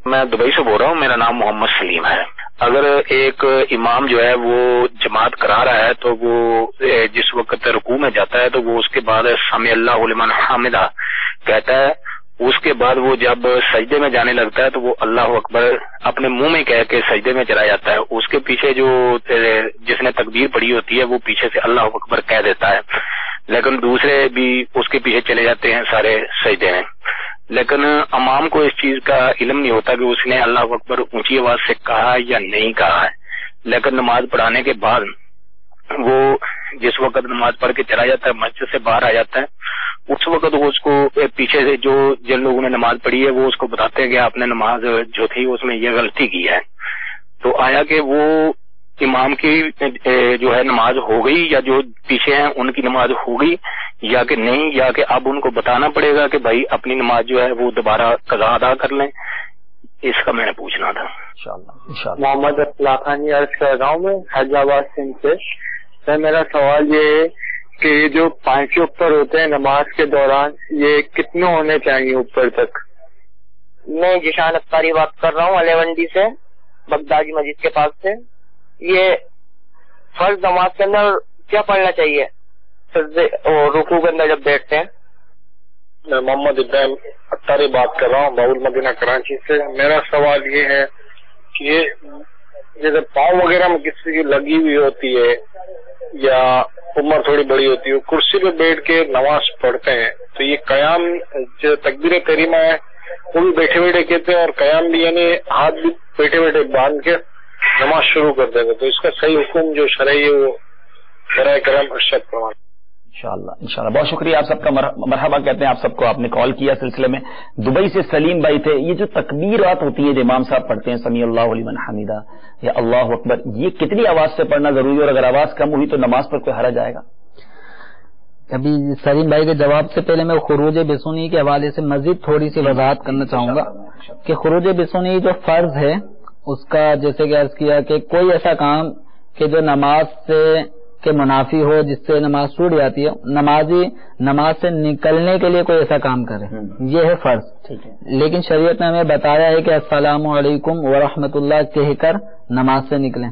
میں دبئی سے بول رہا ہوں, میرا نام محمد سلیم ہے. اگر ایک امام جو ہے وہ جماعت کرا رہا ہے تو وہ جس وقت رکوع میں جاتا ہے تو وہ اس کے بعد سمع اللہ لمن حمدہ کہتا ہے, اس کے بعد وہ جب سجدے میں جانے لگتا ہے تو وہ اللہ اکبر اپنے منہ میں کہہ کے سجدے میں چلا جاتا ہے. اس کے پیچھے جو جس نے تکبیر پڑھی ہوتی ہے وہ پیچھے سے اللہ اکبر کہہ دیتا ہے, لیکن دوسرے بھی اس کے پیچھے چلے جاتے ہیں سارے سجدے میں. لیکن امام کو اس چیز کا علم نہیں ہوتا کہ اس نے اللہ اکبر اونچی آواز سے کہا یا نہیں کہا ہے. لیکن نماز پڑھانے کے بعد وہ جس وقت نماز پڑھ کے چلا جاتا ہے, مسجد سے باہر آ جاتا ہے, اس وقت وہ اس کو پیچھے سے جن لوگوں نے نماز پڑھی ہے وہ اس کو بتاتے ہیں کہ آپ نے نماز جو تھی اس میں یہ غلطی کی ہے. تو آیا کہ وہ امام کی جو ہے نماز ہو گئی یا جو پیچھے ہیں ان کی نماز ہو گئی یا کہ نہیں, یا کہ اب ان کو بتانا پڑے گا کہ بھائی اپنی نماز جو ہے وہ دوبارہ قضا ادا کر لیں؟ اس کا میں نے پوچھنا تھا. انشاءاللہ. محمد اطلاع خانی عرض کر رہا ہوں, میں حج آباد سندھ سے. سر میرا سوال یہ ہے کہ یہ جو 5 اوپر ہوتے ہیں نماز کے دوران یہ کتنے ہونے چاہیے اوپر تک؟ میں جشان اختاری بات کر رہا ہوں الیونڈی سے, بغدادی مسجد کے پاس سے. یہ فرض نماز کے اندر کیا پڑھنا چاہیے رکوع کے اندر جب بیٹھتے ہیں؟ میں محمد ابراہیم اختاری بات کر رہا ہوں باول مدینہ کراچی سے. میرا سوال یہ ہے کہ یہ جیسے پاؤں وغیرہ میں کسی کی لگی ہوئی ہوتی ہے یا عمر تھوڑی بڑی ہوتی ہے, کرسی پہ بیٹھ کے نماز پڑھتے ہیں, تو یہ قیام جو تکبیر تحریمہ ہے وہ بھی بیٹھے بیٹھے کہتے ہیں, اور قیام بھی یعنی ہاتھ بھی بیٹھے بیٹھے باندھ کے نماز شروع کر دیتے, تو اس کا صحیح حکم جو شرعی ہے وہ برائے کرم ارشاد فرمائیں. انشاءاللہ بہت شکریہ آپ سب کا, مرحبا کہتے ہیں آپ سب کو. آپ نے کال کیا سلسلے میں. دبئی سے سلیم بھائی تھے. یہ جو تکبیرات ہوتی ہیں جو امام صاحب پڑھتے ہیں سمیع اللہ لمن حمیدہ یا اللہ اکبر, یہ کتنی آواز سے پڑھنا ضروری ہے, اور اگر آواز کم ہوئی تو نماز پر کوئی حرج آئے گا؟ ابھی سلیم بھائی کے جواب سے پہلے میں خروج بسنی کے حوالے سے مزید تھوڑی سی وضاحت کرنا چاہوں گا کہ خروج بسنی جو فرض ہے اس کا جیسے کہ عرض کیا کہ کوئی ایسا کام کہ جو نماز سے کے منافی ہو جس سے نماز چھوٹ جاتی ہے, نمازی نماز سے نکلنے کے لیے کوئی ایسا کام کرے, یہ ہے فرض. لیکن شریعت نے ہمیں بتایا ہے کہ السلام علیکم ورحمۃ اللہ کہہ کر نماز سے نکلیں.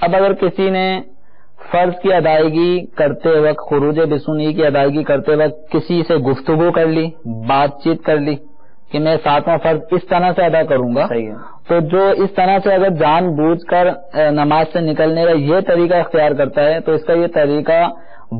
اب اگر کسی نے فرض کی ادائیگی کرتے وقت, خروج بسنی کی ادائیگی کرتے وقت کسی سے گفتگو کر لی, بات چیت کر لی کہ میں 7واں فرض اس طرح سے ادا کروں گا, تو جو اس طرح سے اگر جان بوجھ کر نماز سے نکلنے کا یہ طریقہ اختیار کرتا ہے تو اس کا یہ طریقہ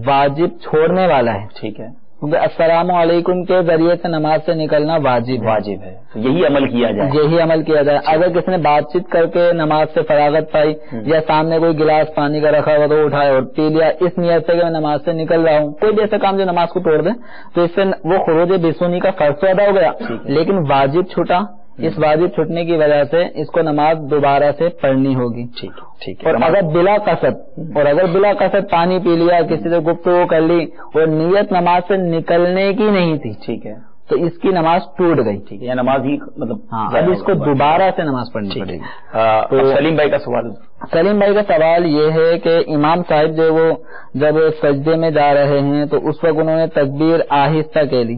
واجب چھوڑنے والا ہے. ٹھیک ہے, کیونکہ السلام علیکم کے ذریعے سے نماز سے نکلنا واجب ہے. یہی عمل کیا جائے. اگر کسی نے بات چیت کر کے نماز سے فراغت پائی یا سامنے کوئی گلاس پانی کا رکھا ہوا تو اٹھایا اور پی لیا اس نیت سے کہ میں نماز سے نکل رہا ہوں, کوئی بھی ایسا کام جو نماز کو توڑ دے, تو اس سے وہ خروج بسنی کا فرض تو ادا ہو گیا لیکن واجب چھوٹا. اس واجب چھٹنے کی وجہ سے اس کو نماز دوبارہ سے پڑھنی ہوگی. اور اگر بلا قصد پانی پی لیا, کسی سے گفتگو کر لی اور نیت نماز سے نکلنے کی نہیں تھی, ٹھیک ہے, تو اس کی نماز ٹوٹ گئی. ٹھیک ہے, یا نماز ہی مطلب اب اس کو دوبارہ سے نماز پڑھنی پڑے گی. تو سلیم بھائی کا سوال یہ ہے کہ امام صاحب جو وہ جب سجدے میں جا رہے ہیں تو اس وقت انہوں نے تکبیر آہستہ کہہ لی.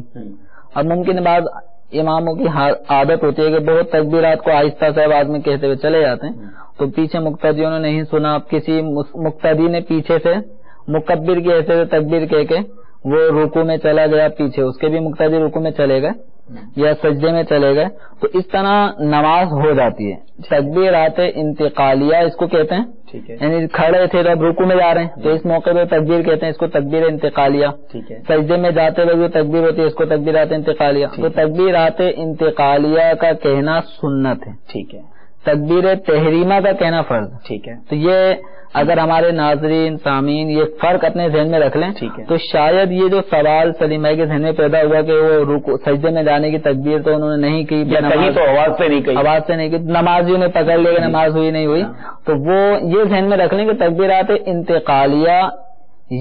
اب ممکن بعد اماموں کی عادت ہوتی ہے کہ بہت تکبیرات کو آہستہ سے آواز میں کہتے ہوئے چلے جاتے ہیں, تو پیچھے مقتدیوں نے نہیں سنا. اب کسی مقتدی نے پیچھے سے مکبر کی ایسے تکبیر کہہ کے وہ رکوع میں چلا گیا, پیچھے اس کے بھی مقتدی رکوع میں چلے گئے یا سجدے میں چلے گئے, تو اس طرح نماز ہو جاتی ہے. تکبیرات انتقالیہ اس کو کہتے ہیں, یعنی کھڑے تھے تو رکوع میں جا رہے ہیں تو اس موقع پہ تکبیر کہتے ہیں, اس کو تکبیر انتقالیہ. سجدے میں جاتے ہوئے جو تکبیر ہوتی ہے اس کو تکبیرات انتقالیہ. تو تکبیرات انتقالیہ کا کہنا سنت ہے. ٹھیک ہے, تکبیر تحریمہ کا کہنا فرض. ٹھیک ہے. تو یہ اگر ہمارے ناظرین سامعین یہ فرق اپنے ذہن میں رکھ لیں تو شاید یہ جو سوال سلیم بھائی کے ذہن میں پیدا ہوا کہ وہ سجدے میں جانے کی تکبیر تو انہوں نے نہیں کی, تو آواز سے نہیں کی, نمازیوں نے پکڑ لیا کہ نماز ہوئی نہیں ہوئی, تو وہ یہ ذہن میں رکھ لیں کہ تکبیرات انتقالیہ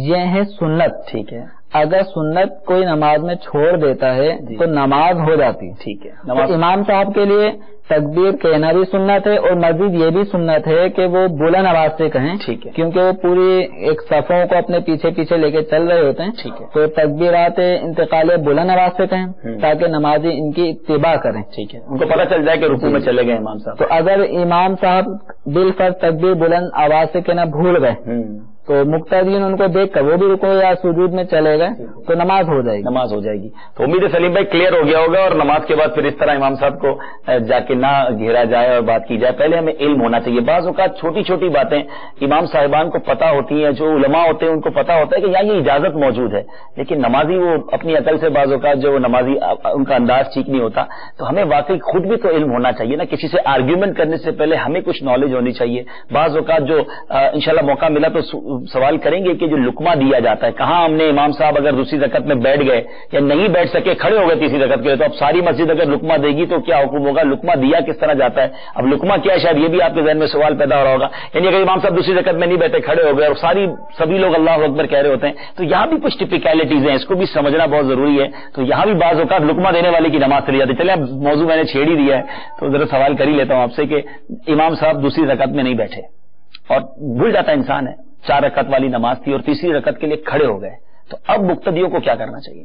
یہ ہے سنت. ٹھیک ہے. اگر سنت کوئی نماز میں چھوڑ دیتا ہے تو نماز ہو جاتی ہے. ٹھیک ہے. تو امام صاحب کے لیے تکبیر کہنا بھی سنت ہے اور مزید یہ بھی سنت ہے کہ وہ بلند آواز سے کہیں. ٹھیک ہے. کیونکہ وہ پوری ایک صفوں کو اپنے پیچھے پیچھے لے کے چل رہے ہوتے ہیں. ٹھیک ہے. تو تکبیرات انتقالیہ بلند آواز سے کہیں تاکہ نمازی ان کی اتباع کریں. ٹھیک ہے. ان کو پتہ چل جائے کہ رکوع میں چلے گئے امام صاحب. تو اگر امام صاحب بالفرض تکبیر بلند آواز سے کہنا بھول گئے تو مقتدین ان کو دیکھ کر وہ بھی رکوع یا سجود میں چلے گئے تو نماز ہو جائے گی. تو امید ہے سلیم بھائی کلیئر ہو گیا ہوگا, اور نماز کے بعد پھر اس طرح امام صاحب کو جا کے نہ گھیرا جائے اور بات کی جائے. پہلے ہمیں علم ہونا چاہیے. بعض اوقات چھوٹی چھوٹی باتیں امام صاحبان کو پتا ہوتی ہیں, جو علماء ہوتے ہیں ان کو پتا ہوتا ہے کہ یہاں یہ اجازت موجود ہے, لیکن نمازی وہ اپنی عقل سے بعض اوقات جو نمازی ان کا انداز ٹھیک نہیں ہوتا. تو ہمیں واقعی خود بھی تو علم ہونا چاہیے نا, کسی سے آرگیومنٹ کرنے سے پہلے ہمیں کچھ نالج ہونی چاہیے. بعض اوقات جو انشاءاللہ موقع ملا تو سوال کریں گے کہ جو لقمہ دیا جاتا ہے, کہاں ہم نے امام صاحب اگر دوسری رکعت میں بیٹھ گئے یا نہیں بیٹھ سکے کھڑے ہو گئے تیسری رکعت کے لیے, تو اب ساری مسجد اگر لقمہ دے گی تو کیا حکم ہوگا, لقمہ دیا کس طرح جاتا ہے. اب لقمہ کیا ہے, شاید یہ بھی آپ کے ذہن میں سوال پیدا ہو رہا ہوگا. یعنی اگر امام صاحب دوسری رکعت میں نہیں بیٹھے کھڑے ہو گئے اور سبھی لوگ اللہ اکبر کہہ رہے ہوتے ہیں, تو یہاں بھی کچھ ٹپیکلٹیز ہیں, اس کو بھی سمجھنا بہت ضروری ہے. تو یہاں بھی بعض اوقات لقمہ دینے والے کی نماز چلی جاتی ہے. چلے اب موضوع میں نے چھیڑ ہی دیا ہے تو ذرا سوال کر ہی لیتا ہوں آپ سے کہ امام صاحب دوسری رکعت میں نہیں بیٹھے اور بھول جاتا انسان ہے, 4 رکعت والی نماز تھی اور تیسری رکعت کے لیے کھڑے ہو گئے, تو اب مقتدیوں کو کیا کرنا چاہیے؟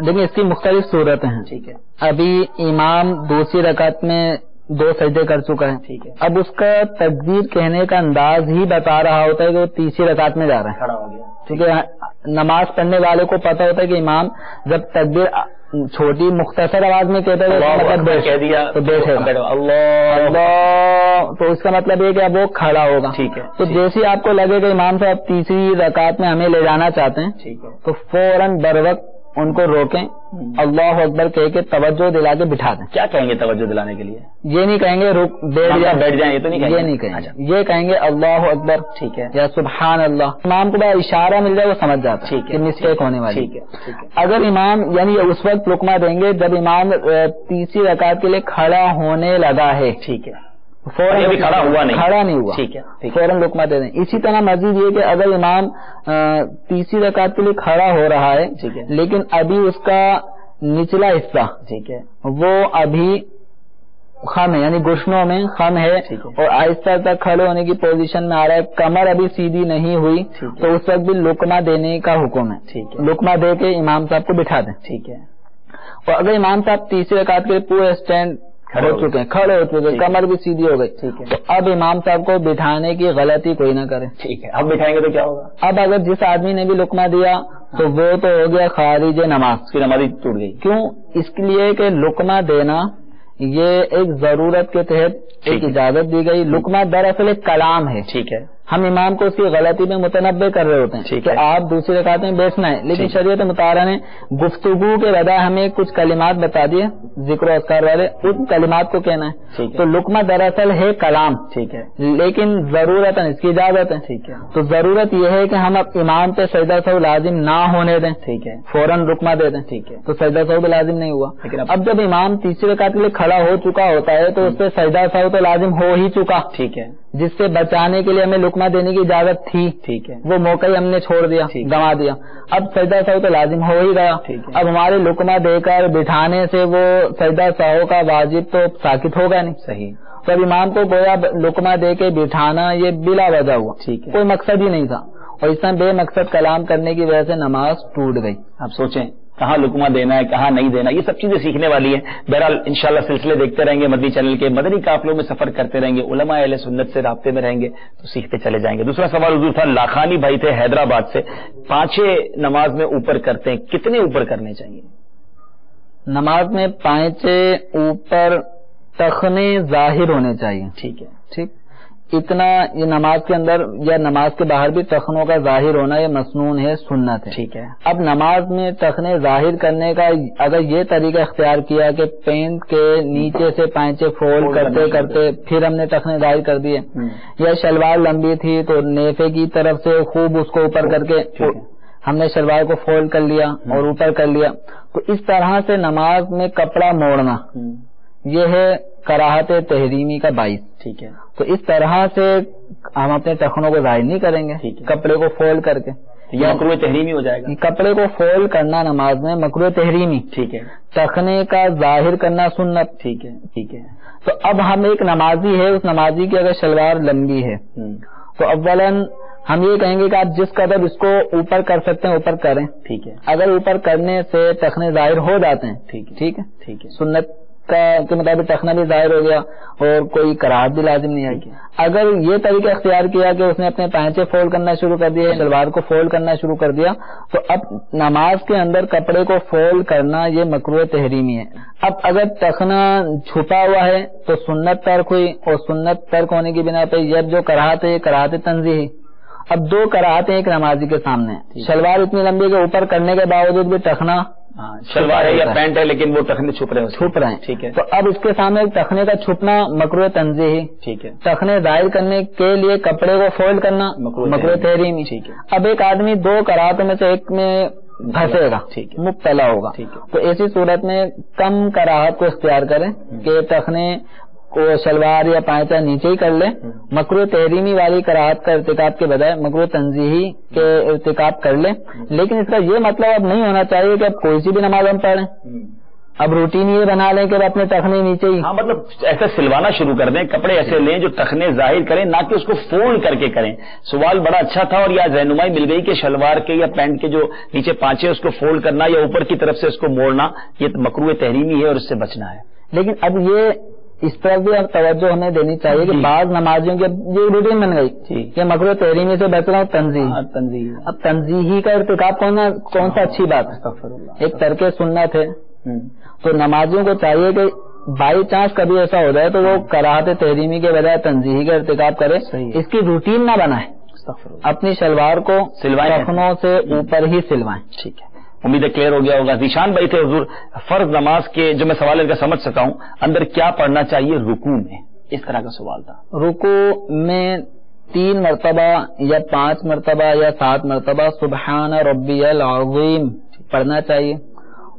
دیکھیں اس کی مختلف صورتیں ہیں. ٹھیک ہے. ابھی امام دوسری رکعت میں 2 سجدے کر چکا ہے. ٹھیک ہے. اب اس کا تکبیر کہنے کا انداز ہی بتا رہا ہوتا ہے کہ وہ تیسری رکعت میں جا رہا ہے, کھڑا ہو گیا. ٹھیک ہے. نماز پڑھنے والے کو پتا ہوتا ہے کہ امام جب تکبیر چھوٹی مختصر آواز میں کہتا ہے مطلب کہہ دیا تو بیٹھے اللہ, تو اس کا مطلب یہ کہ اب وہ کھڑا ہوگا. ٹھیک ہے. تو جیسے آپ کو لگے کہ امام صاحب تیسری رکعت میں ہمیں لے جانا چاہتے ہیں, ٹھیک ہے, تو فوراً بر وقت ان کو روکیں, اللہ اکبر کہہ کے توجہ دلا کے بٹھا دیں. کیا کہیں گے توجہ دلانے کے لیے؟ یہ نہیں کہیں گے بیٹھ جائیں, یہ تو نہیں کہیں گے, یہ نہیں کہیں گے, یہ کہیں گے اللہ اکبر. ٹھیک ہے. یا سبحان اللہ. امام کو بڑا اشارہ مل جائے وہ سمجھ جاتا ہے کہ مسٹیک ہونے والی. ٹھیک ہے. اگر امام یعنی اس وقت لقمہ دیں گے جب امام تیسری رکعت کے لیے کھڑا ہونے لگا ہے. ٹھیک ہے. فوراً کھڑا نہیں ہوا. ٹھیک ہے. فوراً لقمہ دے دیں. اسی طرح مزید یہ کہ اگر امام تیسری رکعت کے لیے کھڑا ہو رہا ہے لیکن ابھی اس کا نچلا حصہ, ٹھیک ہے, وہ ابھی خم ہے یعنی گھٹنوں میں خم ہے اور آہستہ تک کھڑے ہونے کی پوزیشن میں آ رہا ہے, کمر ابھی سیدھی نہیں ہوئی, تو اس وقت بھی لقمہ دینے کا حکم ہے. ٹھیک ہے. لقمہ دے کے امام صاحب کو بٹھا دیں. ٹھیک ہے. اور اگر امام صاحب تیسری رکعت کے پورے اسٹینڈ کھڑے ہو چکے ہیں, کمر بھی سیدھی ہو گئی, تو اب امام صاحب کو بٹھانے کی غلطی کوئی نہ کرے. ٹھیک ہے. اب بٹھائیں گے تو کیا ہوگا؟ اب اگر جس آدمی نے بھی لقمہ دیا تو وہ تو ہو گیا خارج نماز, اس کی نماز ٹوٹ گئی. کیوں؟ اس لیے کہ لقمہ دینا یہ ایک ضرورت کے تحت ایک اجازت دی گئی. لقمہ دراصل ایک کلام ہے. ٹھیک ہے. ہم امام کو اس کی غلطی میں متنبع کر رہے ہوتے ہیں کہ آپ دوسری رکعت میں بیٹھنا ہے, لیکن شریعت مطالعہ نے گفتگو کے بجائے ہمیں کچھ کلمات بتا دیے ذکر و اذکار والے, ان کلمات کو کہنا ہے. تو لقمہ دراصل ہے کلام. ٹھیک ہے. لیکن ضرورت اس کی اجازت ہے. ٹھیک ہے. تو ضرورت یہ ہے کہ ہم اب امام پہ سجدہ سہو لازم نہ ہونے دیں. ٹھیک ہے. فوراً لقمہ دے دیں. ٹھیک ہے. تو سجدہ سہو بھی لازم نہیں ہوا. اب جب امام تیسری رکعت کے لیے کھڑا ہو چکا ہوتا ہے تو اس پہ سجدہ سہو تو لازم ہو ہی چکا. ٹھیک ہے. جس سے بچانے کے لیے ہمیں لقمہ دینے کی اجازت تھی. ٹھیک ہے. وہ موقع ہی ہم نے چھوڑ دیا, گنوا دیا. اب سجدہ سہو تو لازم ہو ہی گیا. اب ہمارے لقمہ دے کر بٹھانے سے وہ سجدہ سہو کا واجب تو ساکت ہوگا نہیں. صحیح. تو اب امام کو گویا لقمہ دے کے بٹھانا یہ بلا وجہ ہوا, کوئی مقصد ہی نہیں تھا, اور اس میں بے مقصد کلام کرنے کی وجہ سے نماز ٹوٹ گئی. آپ سوچیں کہاں لقمہ دینا ہے, کہاں نہیں دینا, یہ سب چیزیں سیکھنے والی ہیں. بہرحال انشاءاللہ سلسلے دیکھتے رہیں گے, مدنی چینل کے مدنی قافلوں میں سفر کرتے رہیں گے, علماء اہل سنت سے رابطے میں رہیں گے تو سیکھتے چلے جائیں گے. دوسرا سوال حضور تھا, لاکھانی بھائی تھے حیدرآباد سے, 5 نماز میں اوپر کرتے ہیں, کتنے اوپر کرنے چاہیے؟ نماز میں 5 اوپر تخنے ظاہر ہونے چاہیے. ٹھیک ہے. ٹھیک. اتنا یہ نماز کے اندر یا نماز کے باہر بھی ٹخنوں کا ظاہر ہونا یہ مسنون ہے، سنت ہے. ٹھیک ہے. اب نماز میں ٹخنے ظاہر کرنے کا اگر یہ طریقہ اختیار کیا کہ پینٹ کے نیچے سے پائچے فولڈ کرتے کرتے پھر ہم نے ٹخنے ظاہر کر دیے، یا شلوار لمبی تھی تو نیفے کی طرف سے خوب اس کو اوپر کر کے ہم نے شلوار کو فولڈ کر لیا اور اوپر کر لیا، تو اس طرح سے نماز میں کپڑا موڑنا یہ ہے کراہت تحریمی کا باعث. ٹھیک ہے. تو اس طرح سے ہم اپنے ٹخنوں کو ظاہر نہیں کریں گے کپڑے کو فولڈ کر کے، یہ مکروہ تحریمی ہو جائے گا. کپڑے کو فولڈ کرنا نماز میں مکروہ تحریمی. ٹھیک ہے. ٹخنے کا ظاہر کرنا سنت. ٹھیک ہے. ٹھیک ہے. تو اب ہم ایک نمازی ہے، اس نمازی کی اگر شلوار لمبی ہے تو اولاً ہم یہ کہیں گے کہ آپ جس قدر اس کو اوپر کر سکتے ہیں اوپر کریں. ٹھیک ہے. اگر اوپر کرنے سے ٹخنے ظاہر ہو جاتے ہیں ٹھیک ہے. ٹھیک ہے. سنت کے مطابق ٹخنا بھی ظاہر ہو گیا اور کوئی کراہت بھی لازم نہیں آئے گی. اگر یہ طریقہ اختیار کیا کہ اس نے اپنے پائچے فولڈ کرنا شروع کر دیا، شلوار کو فولڈ کرنا شروع کر دیا، تو اب نماز کے اندر کپڑے کو فولڈ کرنا یہ مکروہ تحریمی ہے. اب اگر ٹخنا چھپا ہوا ہے تو سنت ترک ہوئی، اور سنت ترک ہونے کی بنا پہ یہ جو کراہت ہے یہ کراہت تنزیہی. اب دو کراہتیں ایک نمازی کے سامنے، شلوار اتنی لمبی کے اوپر کرنے کے باوجود بھی ٹخنا شلوار ہے یا پینٹ ہے لیکن وہ ٹخنے چھپ رہے ہیں. ٹھیک ہے. تو اب اس کے سامنے ٹخنے کا چھپنا مکروہ تنزیہی. ٹھیک ہے. ٹخنے ظاہر کرنے کے لیے کپڑے کو فولڈ کرنا مکروہ تحریمی. ٹھیک ہے. اب ایک آدمی دو کراہتوں میں سے ایک میں پھنسے گا، مبتلا ہوگا، تو ایسی صورت میں کم کراہت کو اختیار کریں کہ ٹخنے کو شلوار یا پائچہ نیچے ہی کر لے. مکروہ تحریمی والی کراہت کا ارتکاب کے بجائے مکروہ تنزیہی کے ارتکاب کر لے. لیکن اس کا یہ مطلب اب نہیں ہونا چاہیے کہ اب کوئی سی بھی نماز ہم پڑھیں، اب روٹین یہ بنا لیں کہ اپنے ٹخنے نیچے ہی. ہاں، مطلب ایسا سلوانا شروع کر دیں، کپڑے ایسے لیں جو ٹخنے ظاہر کریں، نہ کہ اس کو فولڈ کر کے کریں. سوال بڑا اچھا تھا اور یا رہنمائی مل گئی کہ شلوار کے یا پینٹ کے جو نیچے پانچے اس کو فولڈ کرنا یا اوپر کی طرف سے اس کو موڑنا یہ مکروہ تحریمی ہے اور اس سے بچنا ہے. لیکن اب یہ اس طرف بھی اب توجہ ہمیں دینی چاہیے کہ بعض نمازیوں کی یہ روٹین بن گئی کہ مکروہ تحریمی سے بچ رہا ہوں تنزیہی. اب تنزیہی کا ارتکاب کون سا اچھی بات ہے؟ ایک ترک سنت ہے. تو نمازیوں کو چاہیے کہ بائی چانس کبھی ایسا ہو جائے تو وہ کراہت تحریمی کے بجائے تنزیہی کا ارتکاب کرے، اس کی روٹین نہ بنائے، اپنی شلوار کو ٹخنوں سے اوپر ہی سلوائیں. ٹھیک ہے. امید ہے کلیئر ہو گیا ہوگا. ذیشان بھائی تھے حضور، فرض نماز کے جو میں سوال کا سمجھ سکا ہوں اندر کیا پڑھنا چاہیے رکوع میں، اس طرح کا سوال تھا. رکوع میں 3 مرتبہ یا 5 مرتبہ یا 7 مرتبہ سبحان ربی العظیم پڑھنا چاہیے.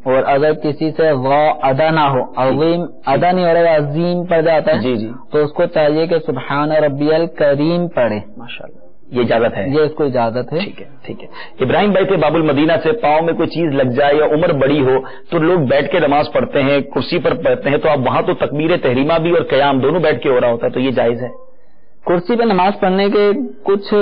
اور اگر کسی سے غا ادا نہ ہو، عظیم ادا نہیں ہو رہا ہے، عظیم پڑھ جاتا ہے، تو اس کو چاہیے کہ سبحان ربی الکریم پڑھے. ماشاءاللہ، یہ اجازت ہے، یہ اس کو اجازت ہے. ٹھیک ہے. ٹھیک ہے. ابراہیم بھائی تھے باب المدینہ سے، پاؤں میں کوئی چیز لگ جائے یا عمر بڑی ہو تو لوگ بیٹھ کے نماز پڑھتے ہیں، کرسی پر پڑھتے ہیں، تو اب وہاں تو تکبیر تحریمہ بھی اور قیام دونوں بیٹھ کے ہو رہا ہوتا ہے، تو یہ جائز ہے؟ کرسی پہ نماز پڑھنے کے کچھ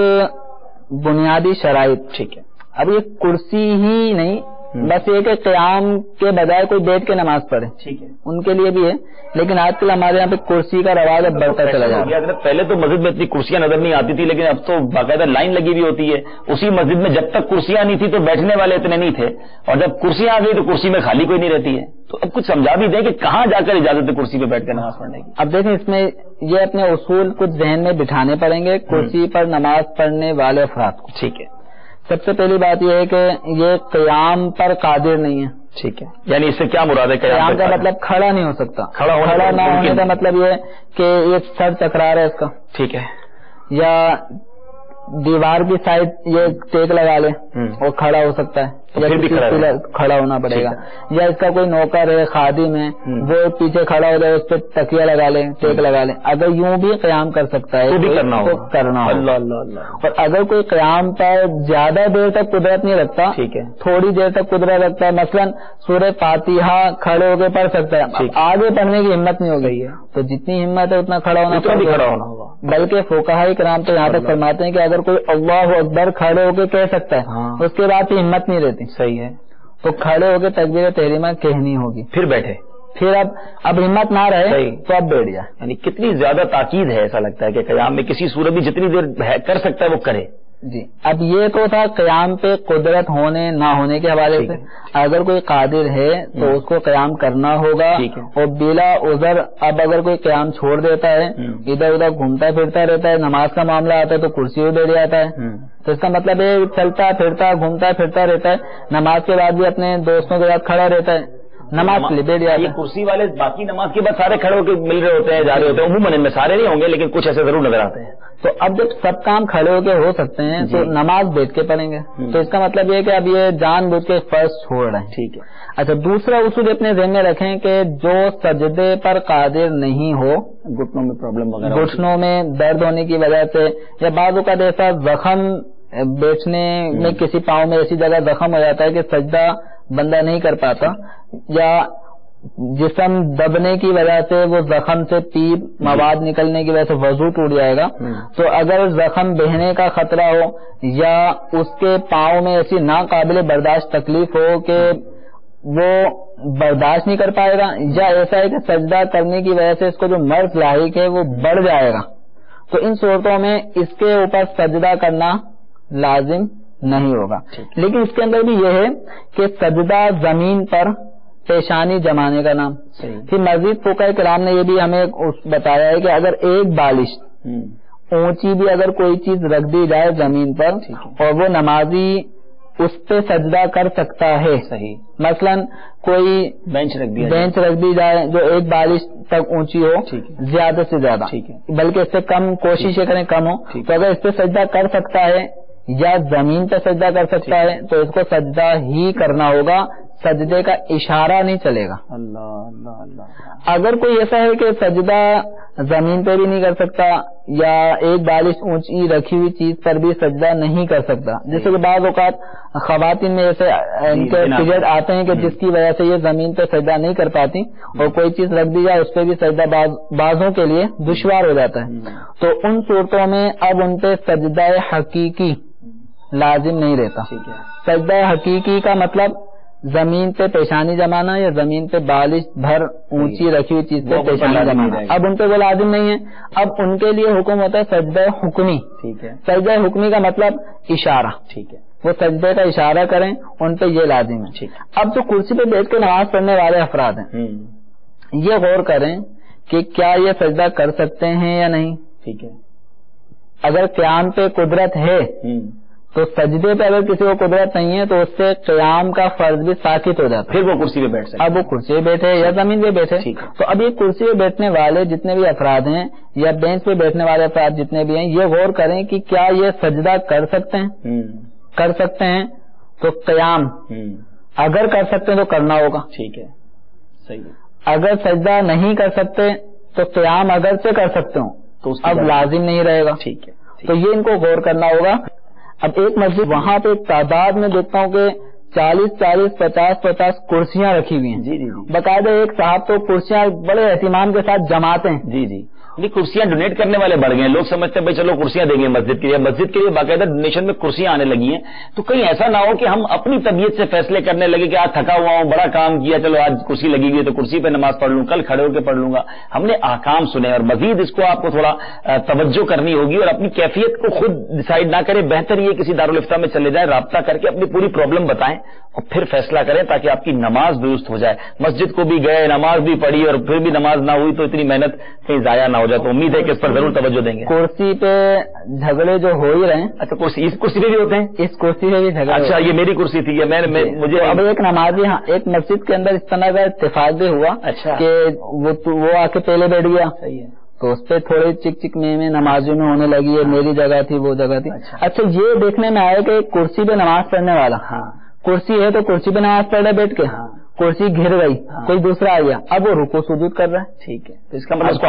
بنیادی شرائط. ٹھیک ہے. اب یہ کرسی ہی نہیں، بس یہ کہ قیام کے بجائے کوئی بیٹھ کے نماز پڑھے، ٹھیک ہے، ان کے لیے بھی ہے. لیکن آج کل ہمارے یہاں پہ کرسی کا رواج اب بڑھتا چلا جا رہا ہے. پہلے تو مسجد میں اتنی کرسیاں نظر نہیں آتی تھی، لیکن اب تو باقاعدہ لائن لگی ہوئی ہوتی ہے اسی مسجد میں. جب تک کرسیاں نہیں تھی تو بیٹھنے والے اتنے نہیں تھے، اور جب کرسیاں آ گئی تو کرسی میں خالی کوئی نہیں رہتی ہے. تو اب کچھ سمجھا بھی دیں کہ کہاں جا کر اجازت ہے کرسی پہ بیٹھ کر نماز پڑھنے کی. اب دیکھیں اس میں یہ اپنے اصول کچھ ذہن میں بٹھانے پڑیں گے کرسی پر نماز پڑھنے والے افراد کو. ٹھیک ہے. سب سے پہلی بات یہ ہے کہ یہ قیام پر قادر نہیں ہے. ٹھیک ہے. یعنی اس سے کیا مراد ہے؟ قیام کا مطلب کھڑا نہیں ہو سکتا. کھڑا نہ ہونے کا مطلب یہ کہ یہ سر چکرا رہا ہے اس کا. ٹھیک ہے. یا دیوار کی سائڈ یہ ٹیک لگا لے اور کھڑا ہو سکتا ہے، یا کھڑا ہونا پڑے گا. یا اس کا کوئی نوکر ہے، خادم ہے، وہ پیچھے کھڑا ہو جائے، اس پہ تکیہ لگا لے، ٹیک لگا لے. اگر یوں بھی قیام کر سکتا ہے تو کرنا ہوگا. اور اگر کوئی قیام پر زیادہ دیر تک قدرت نہیں رکھتا، ٹھیک ہے، تھوڑی دیر تک قدرت رکھتا ہے، مثلا سورہ فاتحہ کھڑے ہو کے پڑھ سکتا ہے، آگے پڑھنے کی ہمت نہیں ہو گئی ہے، تو جتنی ہمت ہے اتنا کھڑا ہونا. بلکہ فقہاء کرام تو یہاں تک فرماتے ہیں کہ اگر کوئی اللہ اکبر کھڑے ہو کے کہہ سکتا ہے، اس کے بعد بھی ہمت نہیں رہتی. صحیح ہے. تو کھڑے ہو کے تکبیر تحریمہ کہنی ہوگی. پھر بیٹھے، پھر اب ہمت نہ رہے تو اب بیٹھ جائے. یعنی کتنی زیادہ تاکید ہے، ایسا لگتا ہے کہ قیام میں کسی صورت بھی جتنی دیر کر سکتا ہے وہ کرے. جی اب یہ تو تھا قیام پہ قدرت ہونے نہ ہونے کے حوالے سے. اگر کوئی قادر ہے تو اس کو قیام کرنا ہوگا, اور بلا عذر اب اگر کوئی قیام چھوڑ دیتا ہے, ادھر ادھر گھومتا پھرتا رہتا ہے, نماز کا معاملہ آتا ہے تو کرسی بیٹھ جاتا ہے, تو اس کا مطلب یہ چلتا پھرتا گھومتا پھرتا رہتا ہے, نماز کے بعد بھی اپنے دوستوں کے ساتھ کھڑا رہتا ہے, نماز بیٹھ جاتا ہے. یہ کرسی والے باقی نماز کے بعد سارے کھڑے ہو کے مل رہے ہوتے ہیں, جا رہے ہوتے ہیں, عموماً ان میں سارے نہیں ہوں گے لیکن کچھ ایسے ضرور نظر آتے ہیں. تو اب جب سب کام کھڑے ہو کے ہو سکتے ہیں تو نماز بیٹھ کے پڑھیں گے, تو اس کا مطلب یہ کہ اب یہ جان بوجھ کے فرض چھوڑ رہے ہیں. ٹھیک ہے. اچھا دوسرا اصول اپنے ذہن میں رکھیں کہ جو سجدے پر قادر نہیں ہو, گھٹنوں میں پرابلم وغیرہ, گھٹنوں میں درد ہونے کی وجہ سے, یا بعض اوقات ایسا زخم بیٹھنے میں کسی پاؤں میں ایسی جگہ زخم ہو جاتا ہے کہ سجدہ بندہ نہیں کر پاتا, یا جسم دبنے کی وجہ سے وہ زخم سے پیپ مواد نکلنے کی وجہ سے وضو ٹوٹ جائے گا, تو اگر زخم بہنے کا خطرہ ہو یا اس کے پاؤں میں ایسی ناقابل برداشت تکلیف ہو کہ وہ برداشت نہیں کر پائے گا, یا ایسا ہے کہ سجدہ کرنے کی وجہ سے اس کو جو مرض لاحق ہے وہ بڑھ جائے گا, تو ان صورتوں میں اس کے اوپر سجدہ کرنا لازم نہیں ہوگا. لیکن اس کے اندر بھی یہ ہے کہ سجدہ زمین پر پیشانی جمانے کا نام. پھر مزید فقہاء کرام نے یہ بھی ہمیں بتایا ہے کہ اگر ایک بالش اونچی بھی اگر کوئی چیز رکھ دی جائے زمین پر اور وہ نمازی اس پہ سجدہ کر سکتا ہے, صحیح, مثلا کوئی بینچ رکھ دی جائے جو ایک بالش تک اونچی ہو, زیادہ سے زیادہ, بلکہ اس سے کم کوشش کریں کم ہو, تو اگر اس پہ سجدہ کر سکتا ہے یا زمین پہ سجدہ کر سکتا ہے تو اس کو سجدہ ہی کرنا ہوگا, سجدے کا اشارہ نہیں چلے گا. اللہ اللہ اللہ. اگر کوئی ایسا ہے کہ سجدہ زمین پہ بھی نہیں کر سکتا یا ایک بالش اونچی رکھی ہوئی چیز پر بھی سجدہ نہیں کر سکتا, جیسے کہ بعض اوقات خواتین میں ایسے ان کے پیریڈ آتے ہیں کہ جس کی وجہ سے یہ زمین پہ سجدہ نہیں کر پاتی اور کوئی چیز رکھ دی جائے اس پہ بھی سجدہ بعضوں کے لیے دشوار ہو جاتا ہے, تو ان صورتوں میں اب ان پہ سجدہ حقیقی لازم نہیں رہتا. سجدہ حقیقی کا مطلب زمین پہ پیشانی جمانا یا زمین پہ بالش بھر اونچی رکھی ہوئی چیز پہ پیشانی جمانا, اب ان پہ وہ لازم نہیں ہے. اب ان کے لیے حکم ہوتا ہے سجدہ حکمی. سجدہ حکمی کا مطلب اشارہ, وہ سجدے کا اشارہ کریں, ان پہ یہ لازم ہے. اب جو کرسی پہ بیٹھ کے نماز پڑھنے والے افراد ہیں یہ غور کریں کہ کیا یہ سجدہ کر سکتے ہیں یا نہیں. ٹھیک ہے, اگر قیام پہ قدرت ہے تو سجدے پہ اگر کسی کو قدرت نہیں ہے تو اس سے قیام کا فرض بھی ساقط ہو جاتا ہے, پھر وہ کرسی پہ بیٹھ سکتے. اب وہ کرسی پہ بیٹھے یا زمین پہ بیٹھے, تو اب یہ کرسی پہ بیٹھنے والے جتنے بھی افراد ہیں یا بینچ پہ بیٹھنے والے افراد جتنے بھی ہیں یہ غور کریں کہ کیا یہ سجدہ کر سکتے ہیں. کر سکتے ہیں تو قیام اگر کر سکتے ہیں تو کرنا ہوگا. ٹھیک ہے, صحیح. اگر سجدہ نہیں کر سکتے تو قیام اگر سے کر سکتے ہوں تو اب لازم نہیں رہے گا. ٹھیک ہے, تو یہ ان کو غور کرنا ہوگا. اب ایک مسجد وہاں پہ تعداد میں دیکھتا ہوں کہ 40 50 کرسیاں رکھی ہوئی ہیں. باقاعدہ ایک صاحب تو کرسیاں بڑے اہتمام کے ساتھ جماتے ہیں. نہیں, کرسیاں ڈونیٹ کرنے والے بڑھ گئے, لوگ سمجھتے ہیں بھائی چلو کرسیاں دیں گے مسجد کے لیے, مسجد کے لیے باقاعدہ ڈونیشن میں کرسیاں آنے لگی ہیں. تو کہیں ایسا نہ ہو کہ ہم اپنی طبیعت سے فیصلے کرنے لگے کہ آج تھکا ہوا ہوں, بڑا کام کیا, چلو آج کرسی لگی ہوئی ہے تو کرسی پہ نماز پڑھ لوں, کل کھڑے ہو کے پڑھ لوں گا. ہم نے احکام سنے اور مزید اس کو آپ کو تھوڑا توجہ کرنی ہوگی اور اپنی کیفیت کو خود ڈیسائیڈ نہ کریں. بہتر یہ کسی دارالفتہ میں چلے جائیں, رابطہ کر کے اپنی پوری پرابلم بتائیں اور پھر فیصلہ کریں تاکہ آپ کی نماز درست ہو جائے. مسجد کو بھی گئے, نماز بھی پڑھی اور پھر بھی نماز نہ ہوئی تو اتنی محنت کہیں ضائع نہ ہو جائے. تو امید ہے کہ اس پر ضرور توجہ دیں گے. کرسی پہ جھگڑے جو ہو ہی رہے ہیں. اچھا, اس کرسی پہ بھی ہوتے ہیں؟ اس کرسی پہ بھی جھگڑے. اچھا, یہ میری کرسی تھی, مجھے اب ایک نمازی, ہاں ایک مسجد کے اندر اس طرح کا اتفاق بھی ہوا کہ وہ آ کے پہلے بیٹھ گیا. صحیح ہے, تو اس پہ تھوڑی چک میں نمازیوں میں ہونے لگی ہے, میری جگہ تھی وہ جگہ تھی. اچھا, یہ دیکھنے میں آیا کہ کرسی پہ نماز پڑھنے والا, کرسی ہے تو کرسی پہ نماز پڑھ رہا بیٹھ کے, کرسی گر گئی, کوئی دوسرا آ گیا, اب وہ رکوع سجود کر رہا ہے. ٹھیک ہے, تو اس کا مطلب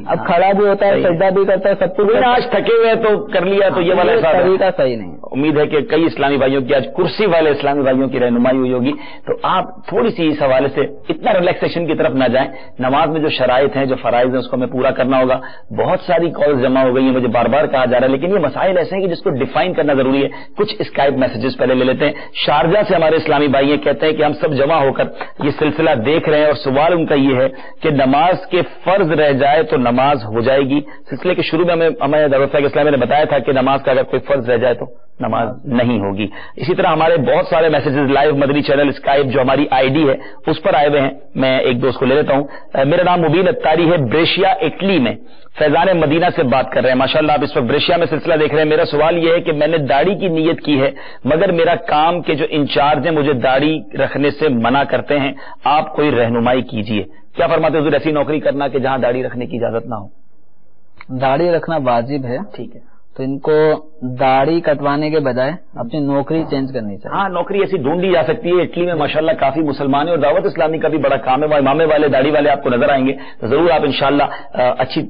اب کھڑا بھی ہوتا ہے, سجدہ بھی کرتا ہے, سب کچھ. آج تھکے ہوئے تو کر لیا, تو یہ والا طریقہ صحیح نہیں. امید ہے کہ کئی اسلامی بھائیوں کی آج کرسی والے اسلامی بھائیوں کی رہنمائی ہوئی ہوگی. تو آپ تھوڑی سی اس حوالے سے اتنا ریلیکسیشن کی طرف نہ جائیں. نماز میں جو شرائط ہیں, جو فرائض ہیں, اس کو ہمیں پورا کرنا ہوگا. بہت ساری کالز جمع ہو گئی ہیں, مجھے بار بار کہا جا رہا ہے, لیکن یہ مسائل ایسے ہیں کہ جس کو ڈیفائن کرنا ضروری ہے. کچھ اسکائپ میسجز پہلے لے لیتے ہیں. شارجہ سے ہمارے اسلامی بھائی کہتے ہیں کہ ہم سب جمع ہو کر یہ سلسلہ دیکھ رہے ہیں اور سوال ان کا یہ ہے کہ نماز کے فرض رہ جائے تو نماز ہو جائے گی. سلسلے کے شروع میں ہمیں دعوت اسلامیہ نے بتایا تھا کہ نماز کا اگر کوئی فرض رہ جائے تو نماز نہیں ہوگی. اسی طرح ہمارے بہت سارے میسیجز لائیو مدنی چینل اسکائپ جو ہماری آئی ڈی ہے اس پر آئے ہوئے ہیں. میں ایک دوست کو لے لیتا ہوں. میرا نام مبین اتاری ہے, بریشیا اٹلی میں فیضان مدینہ سے بات کر رہے ہیں. ماشاءاللہ آپ اس وقت بریشیا میں سلسلہ دیکھ رہے ہیں. میرا سوال یہ ہے کہ میں نے داڑھی کی نیت کی ہے مگر میرا کام کے جو انچارج ہیں مجھے داڑھی رکھنے سے منع کرتے ہیں, آپ کوئی رہنمائی کیجیے. کیا فرماتے حضور ایسی نوکری کرنا کہ جہاں داڑھی رکھنے کی اجازت نہ ہو؟ داڑھی رکھنا واجب ہے, ٹھیک ہے, تو ان کو داڑھی کٹوانے کے بجائے اپنی نوکری چینج کرنی چاہیے. ہاں نوکری ایسی ڈھونڈی جا سکتی ہے. اٹلی میں ماشاءاللہ کافی مسلمان ہیں اور دعوت اسلامی کا بھی بڑا کام ہے. وہ امامے والے داڑھی والے آپ کو نظر آئیں گے تو ضرور آپ انشاءاللہ اچھی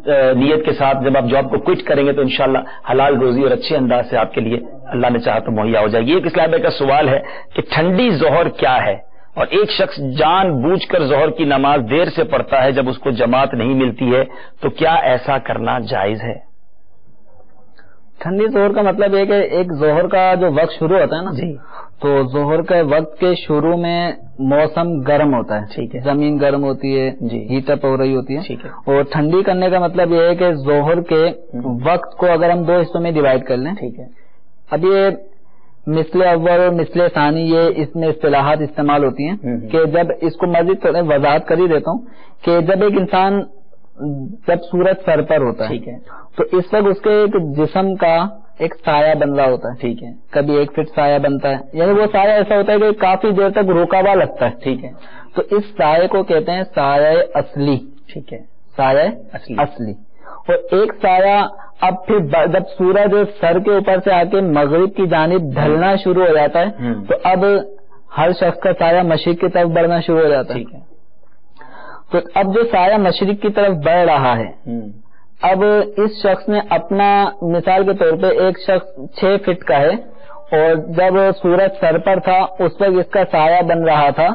نیت کے ساتھ جب آپ جاب کو کوئٹ کریں گے تو انشاءاللہ حلال روزی اور اچھے انداز سے آپ کے لیے اللہ نے چاہا تو مہیا ہو جائے گی. ایک اسلام بھائی کا سوال ہے کہ ٹھنڈی ظہر کیا ہے اور ایک شخص جان بوجھ کر ظہر کی نماز دیر سے پڑھتا ہے جب اس کو جماعت نہیں ملتی ہے تو کیا ایسا کرنا جائز ہے؟ ٹھنڈی ظہر کا مطلب یہ کہ ایک ظہر کا جو وقت شروع ہوتا ہے نا جی, تو ظہر کے وقت کے شروع میں موسم گرم ہوتا ہے, ٹھیک ہے, زمین گرم ہوتی ہے, جی, ہیٹ اپ ہو رہی ہوتی ہے, ٹھیک ہے, اور ٹھنڈی کرنے کا مطلب یہ ہے کہ ظہر کے وقت کو اگر ہم دو حصوں میں ڈیوائڈ کر لیں, ٹھیک ہے. اب یہ مثل اول اور مثل ثانی یہ اس میں اصطلاحات استعمال ہوتی ہیں کہ جب اس کو مزید وضاحت کر ہی دیتا ہوں کہ جب ایک انسان جب سورج سر پر ہوتا ہے, ٹھیک ہے, تو اس وقت اس کے ایک جسم کا ایک سایہ بن رہا ہوتا ہے, ٹھیک ہے, کبھی 1 فٹ سایہ بنتا ہے, یعنی وہ سایہ ایسا ہوتا ہے کہ کافی دیر تک رکا ہوا لگتا ہے, ٹھیک ہے. تو اس سایہ کو کہتے ہیں سایہ اصلی, ٹھیک ہے, سایہ اصلی. اور ایک سایہ اب پھر جب سورج سر کے اوپر سے آ کے مغرب کی جانب ڈھلنا شروع ہو جاتا ہے تو اب ہر شخص کا سایہ مشرق کی طرف بڑھنا شروع ہو جاتا ہے. ٹھیک ہے. تو اب جو سایہ مشرق کی طرف بڑھ رہا ہے, اب اس شخص نے اپنا مثال کے طور پہ ایک شخص 6 فٹ کا ہے اور جب سورج سر پر تھا اس وقت اس کا سایہ بن رہا تھا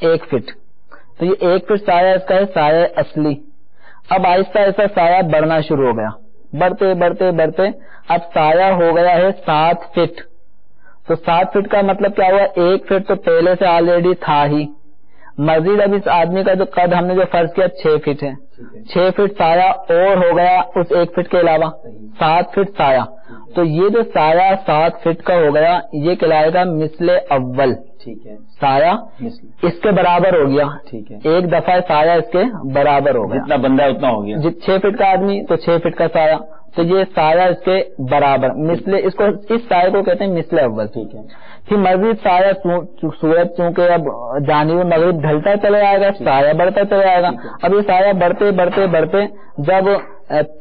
1 فٹ, تو یہ 1 فٹ سایہ اس کا ہے سایہ اصلی. اب آہستہ آہستہ سایہ بڑھنا شروع ہو گیا, بڑھتے بڑھتے بڑھتے اب سایہ ہو گیا ہے 7 فٹ. تو 7 فٹ کا مطلب کیا ہوا, 1 فٹ تو پہلے سے آلریڈی تھا ہی, مزید اب اس آدمی کا جو قد ہم نے جو فرض کیا 6 فٹ ہے, 6 فٹ سایہ اور ہو گیا اس 1 فٹ کے علاوہ 7 فٹ سایہ. تو یہ جو سایہ 7 فٹ کا ہو گیا یہ کہلائے گا مثل اول, ٹھیک ہے, سایہ اس کے برابر ہو گیا, ٹھیک ہے, ایک دفعہ سایہ اس کے برابر ہو گیا, جتنا بندہ ہے اتنا ہو گیا. 6 فٹ کا آدمی تو 6 فٹ کا سایہ, تو یہ سایہ اس کے برابر مثل, اس کو اس سایہ کو کہتے ہیں مثل اول. ٹھیک ہے. پھر مزید سایہ سورج چونکہ اب جانب مغرب ڈھلتا چلا جائے گا, سایہ بڑھتا چلا جائے گا. اب یہ سایہ بڑھتے بڑھتے بڑھتے جب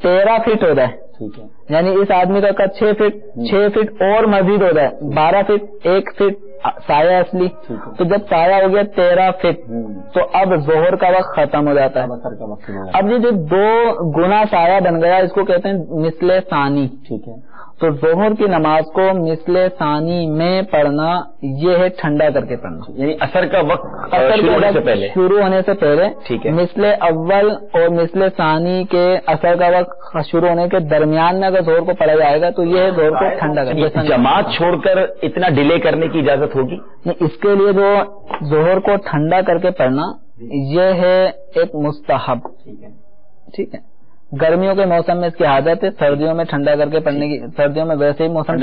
13 فٹ ہو جائے, ٹھیک ہے, یعنی اس آدمی کا قد 6 فٹ اور مزید ہو جائے 12 فٹ 1 فٹ سایہ اصلی, تو جب سایہ ہو گیا 13 فٹ تو اب ظہر کا وقت ختم ہو جاتا ہے. اب یہ جو 2 گنا سایہ بن گیا اس کو کہتے ہیں مثل ثانی. ٹھیک ہے. تو ظہر کی نماز کو مثل ثانی میں پڑھنا یہ ہے ٹھنڈا کر کے پڑھنا, یعنی اثر کا وقت شروع ہونے سے پہلے, ٹھیک ہے, مثل اول اور مثل ثانی کے اثر کا وقت شروع ہونے کے درمیان میں اگر ظہر کو پڑھا جائے گا تو یہ ہے ظہر کو ٹھنڈا کر کے. جماعت چھوڑ کر اتنا ڈیلے کرنے کی اجازت ہوگی؟ اس کے لیے جو ظہر کو ٹھنڈا کر کے پڑھنا یہ ہے ایک مستحب. ٹھیک ہے, گرمیوں کے موسم میں اس کی عادت ہے, سردیوں میں ٹھنڈا کر کے پڑھنے کی. سردیوں میں ویسے ہی موسم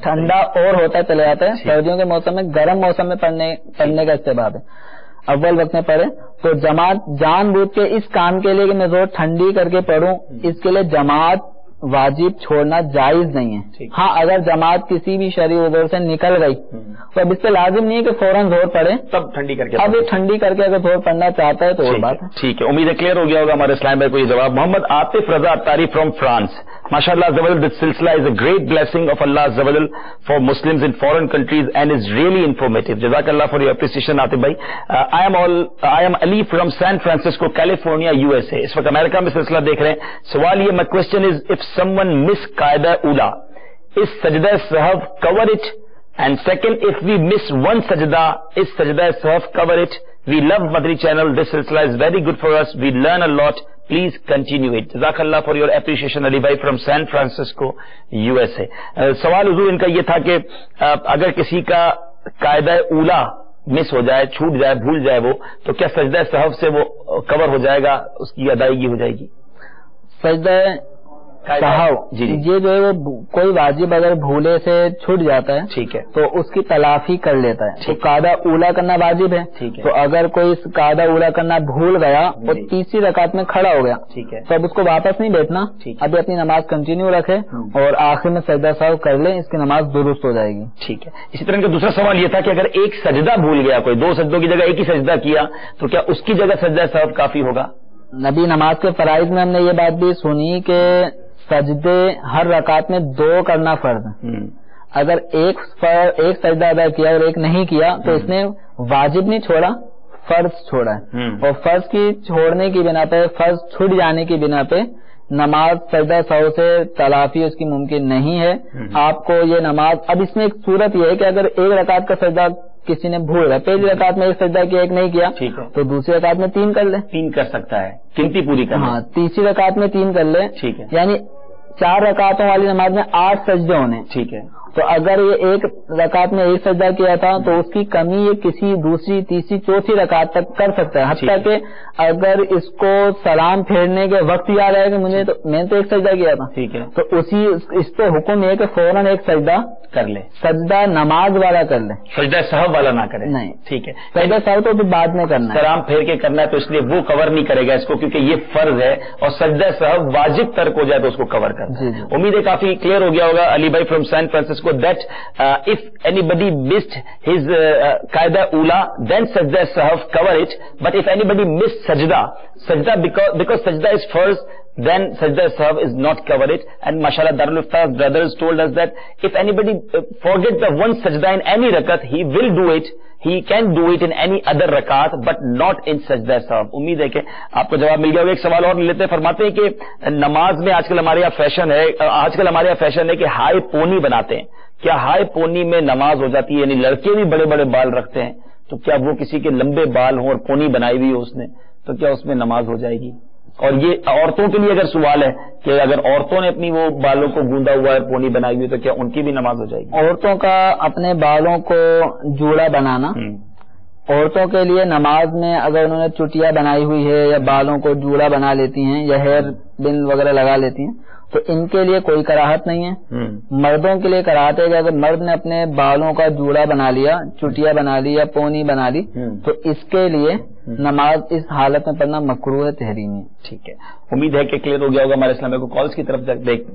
ٹھنڈا اور ہوتا چلے جاتا ہے, سردیوں کے موسم میں گرم موسم میں پڑھنے کا استحباب ہے. اول وقت میں پڑھے تو جماعت جان بوجھ کے اس کام کے لیے کہ میں زور ٹھنڈی کر کے پڑھوں, اس کے لیے جماعت واجب چھوڑنا جائز نہیں ہے. ہاں اگر جماعت کسی بھی شرعی عذر سے نکل گئی تو اب اس سے لازم نہیں ہے کہ فوراً زور پڑے, تب ٹھنڈی کر کے, اب یہ ٹھنڈی کر کے اگر زور پڑھنا چاہتا ہے تو اور بات ہے. ٹھیک ہے, امید ہے کلیئر ہو گیا ہوگا ہمارے اسلام بھائی کو یہ جواب. Muhammad Atif Raza Attari from France. MashaAllah, this silsila is a great blessing of Allah for Muslims in foreign countries and is really informative. Jazakallah for your appreciation, Atif bhai. I am Ali from San Francisco, California, USA. اس وقت امریکہ میں سلسلہ دیکھ رہے ہیں. سوال یہ, my question is, if someone miss قاعدہ اولا, is sajda sahv cover it? And second, if we miss one sajda, is sajda sahv cover it? We love Madri channel. This silsila is very good for us. We learn a lot. Please continue it. Jazakallah for your appreciation, Ali bhai from San Francisco, USA. سوال حضور ان کا یہ تھا کہ اگر کسی کا قاعدہ اولا مس ہو جائے, چھوٹ جائے, بھول جائے وہ, تو کیا سجدہ سہو سے وہ کور ہو جائے گا, اس کی ادائیگی ہو جائے گی؟ سجدہ سہو یہ جو ہے وہ کوئی واجب اگر بھولے سے چھوٹ جاتا ہے, ٹھیک ہے, تو اس کی تلافی کر لیتا ہے. تو قاعدہ اولا کرنا واجب ہے, ٹھیک ہے, تو اگر کوئی قاعدہ اولا کرنا بھول گیا اور تیسری رکعت میں کھڑا ہو گیا, ٹھیک ہے, تو اب اس کو واپس نہیں بیٹھنا, ابھی اپنی نماز کنٹینیو رکھے اور آخر میں سجدہ سہو کر لے, اس کی نماز درست ہو جائے گی. ٹھیک ہے. اسی طرح کا دوسرا سوال یہ تھا کہ اگر ایک سجدہ بھول گیا, کوئی 2 سجدوں کی جگہ ایک ہی سجدہ کیا, تو کیا اس کی جگہ سجدہ سہو کافی ہوگا؟ نبی نماز کے فرائض میں ہم نے یہ بات بھی سنی کہ سجدے ہر رکعت میں 2 کرنا فرض ہے. اگر ایک سجدہ ادا کیا اور ایک نہیں کیا تو اس نے واجب نہیں چھوڑا, فرض چھوڑا ہے, اور فرض کی چھوڑنے کی بنا پہ, فرض چھوٹ جانے کی بنا پہ نماز سجدہ سہو سے تلافی اس کی ممکن نہیں ہے. آپ کو یہ نماز, اب اس میں ایک صورت یہ ہے کہ اگر ایک رکعت کا سجدہ کسی نے بھول گیا, پہلی رکعت میں ایک سجدہ کیا ایک نہیں کیا, تو دوسری رکعت میں 3 کر لے, 3 کر سکتا ہے, گنتی پوری کر. ہاں, تیسری رکعت میں 3 کر لے, ٹھیک ہے, یعنی 4 رکعتوں والی نماز میں 8 سجدے ہونے, ٹھیک ہے. تو اگر یہ ایک رکعت میں ایک سجدہ کیا تھا تو اس کی کمی یہ کسی دوسری, تیسری, چوتھی رکعت تک کر سکتا ہے. حتیٰ کہ اگر اس کو سلام پھیرنے کے وقت یاد آئے کہ میں نے تو ایک سجدہ کیا تھا, ٹھیک ہے, تو اس پہ حکم ہے کہ فوراً ایک سجدہ کر لے, سجدہ نماز والا کر لے, سجدہ سہو والا نہ کرے. نہیں, ٹھیک ہے, سجدہ سہو تو بعد میں کرنا ہے, سلام پھیر کے کرنا ہے, تو اس لیے وہ کور نہیں کرے گا اس کو, کیونکہ یہ فرض ہے, اور سجدہ سہو واجب ترک ہو جائے تو اس کو کور کرنا. امید ہے کافی کلیئر ہو گیا ہوگا علی بھائی from San Francisco that if anybody missed his qaida ula, then sajda sahw cover it, but if anybody missed sajda because sajda is first, then sajda sahw is not cover it. And mashallah Darul Iftar's brothers told us that if anybody forget the one sajda in any rakat, he will do it, he can do it in any other rakat, but not in sajda sahw. امید ہے کہ آپ کو جواب مل گیا ہوگا. ایک سوال اور لیتے ہیں, فرماتے ہیں کہ نماز میں آج کل ہمارے یہاں فیشن ہے کہ ہائی پونی بناتے ہیں. کیا ہائی پونی میں نماز ہو جاتی ہے؟ یعنی لڑکے بھی بڑے بڑے بال رکھتے ہیں, تو کیا وہ کسی کے لمبے بال ہوں اور پونی بنائی ہوئی ہو اس نے, تو کیا اس میں نماز ہو جائے گی؟ اور یہ عورتوں کے لیے اگر سوال ہے کہ اگر عورتوں نے اپنی وہ بالوں کو گوندا ہوا ہے, پونی بنائی ہوئی, تو کیا ان کی بھی نماز ہو جائے گی؟ عورتوں کا اپنے بالوں کو جوڑا بنانا, عورتوں کے لیے نماز میں اگر انہوں نے چٹیا بنائی ہوئی ہے یا بالوں کو جوڑا بنا لیتی ہیں یا ہیئر بن وغیرہ لگا لیتی ہیں, تو ان کے لیے کوئی کراہت نہیں ہے. مردوں کے لیے کراہت ہے کہ اگر مرد نے اپنے بالوں کا جوڑا بنا لیا, چٹیا بنا لی یا پونی بنا لی, تو اس کے لیے نماز اس حالت میں پڑھنا مکروہ ہے, تحریمی ہے. ٹھیک ہے, امید ہے کہ کلیئر ہو گیا ہوگا. ہمارے اسلامی کو کالز کی طرف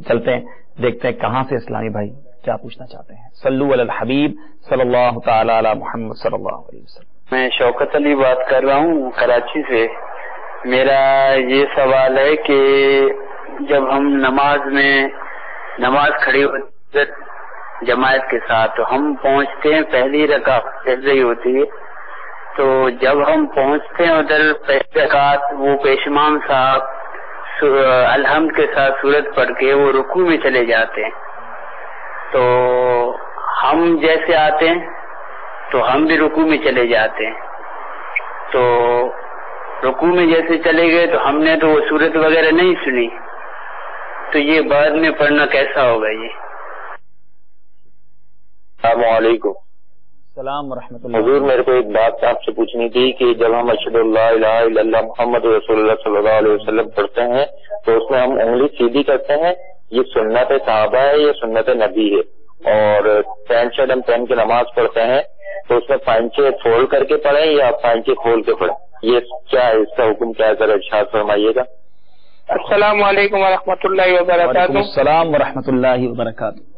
چلتے ہیں, دیکھتے ہیں کہاں سے اسلامی بھائی کیا پوچھنا چاہتے ہیں. صلو علی الحبیب صلی اللہ تعالی علی محمد صلی اللہ علیہ وسلم. میں شوکت علی بات کر رہا ہوں کراچی سے. میرا یہ سوال ہے کہ جب ہم نماز کھڑی ہوتی ہے جماعت کے ساتھ, تو ہم پہنچتے ہیں پہلی رکعت سجدہ ہوتی ہے, تو جب ہم پہنچتے ہیں ادھر پہلی رکعت, وہ پیشمام صاحب الحمد کے ساتھ سورت پڑھ کے وہ رکوع میں چلے جاتے ہیں, تو ہم جیسے آتے ہیں تو ہم بھی رکوع میں چلے جاتے ہیں. تو رکوع میں جیسے چلے گئے تو ہم نے تو وہ سورت وغیرہ نہیں سنی, تو یہ بعد میں پڑھنا کیسا ہوگا؟ یہ السلام علیکم. السلام ورحمۃ اللہ. حضور, میرے کو ایک بات آپ سے پوچھنی تھی کہ جب ہم اشہد اللہ الہ الا اللہ محمد رسول اللہ صلی اللہ علیہ وسلم پڑھتے ہیں تو اس میں ہم انگلی سیدھی کرتے ہیں, یہ سنت صحابہ ہے یا سنت نبی ہے؟ اور پینٹ شرٹ ہم پہن کے نماز پڑھتے ہیں تو اس میں پائنچے فولڈ کر کے پڑھیں یا پائنچے کھول کے پڑھیں, یہ کیا ہے, اس کا حکم کیا ہے, ذرا ارشاد فرمائیے گا. السلام علیکم ورحمۃ اللہ وبرکاتہ. السلام ورحمۃ اللہ وبرکاتہ.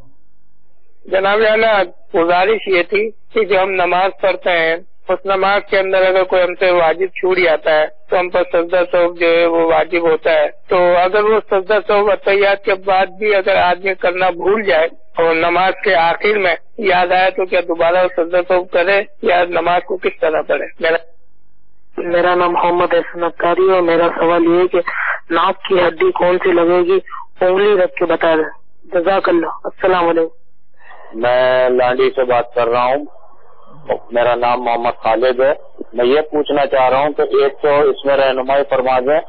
جناب اعلیٰ, گزارش یہ تھی کہ جو ہم نماز پڑھتے ہیں اس نماز کے اندر اگر کوئی ہم سے واجب چھوٹ جاتا ہے تو ہم پر سجدہ سہو جو ہے وہ واجب ہوتا ہے. تو اگر وہ سجدہ سہو اتحیات کے بعد بھی اگر آدمی کرنا بھول جائے اور نماز کے آخر میں یاد آئے, تو کیا دوبارہ وہ سجدہ سہو کرے یا نماز کو کس طرح پڑھے؟ میرا نام محمد احسن اکاری ہے, اور میرا سوال یہ ہے کہ ناک کی ہڈی کون سی لگے گی, انگلی رکھ کے بتا دیں. جزاک اللہ. السلام علیکم. میں لانڈی سے بات کر رہا ہوں, میرا نام محمد خالد ہے. میں یہ پوچھنا چاہ رہا ہوں کہ ایک تو اس میں رہنمائی فرما دیں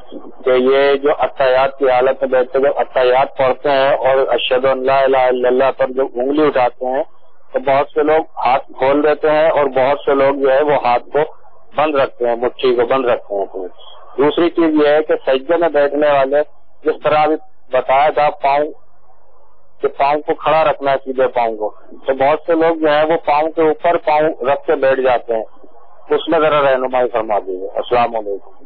کہ یہ جو اتحیات کی حالت میں بیٹھتے جب اتحیات پڑھتے ہیں اور اشہد ان لا الہ الا اللہ پر جو انگلی اٹھاتے ہیں تو بہت سے لوگ ہاتھ کھول دیتے ہیں اور بہت سے لوگ جو ہے وہ ہاتھ کو بند رکھتے ہیں، مٹھی کو بند رکھتے ہیں اپنے۔ دوسری چیز یہ ہے کہ سجدے میں بیٹھنے والے جس طرح ابھی بتایا تھا پاؤں کو کھڑا رکھنا ہے، سیدھے پاؤں کو، تو بہت سے لوگ جو ہے وہ پاؤں کے اوپر پاؤں رکھ کے بیٹھ جاتے ہیں، اس میں ذرا رہنمائی فرما دیجیے۔ السلام علیکم۔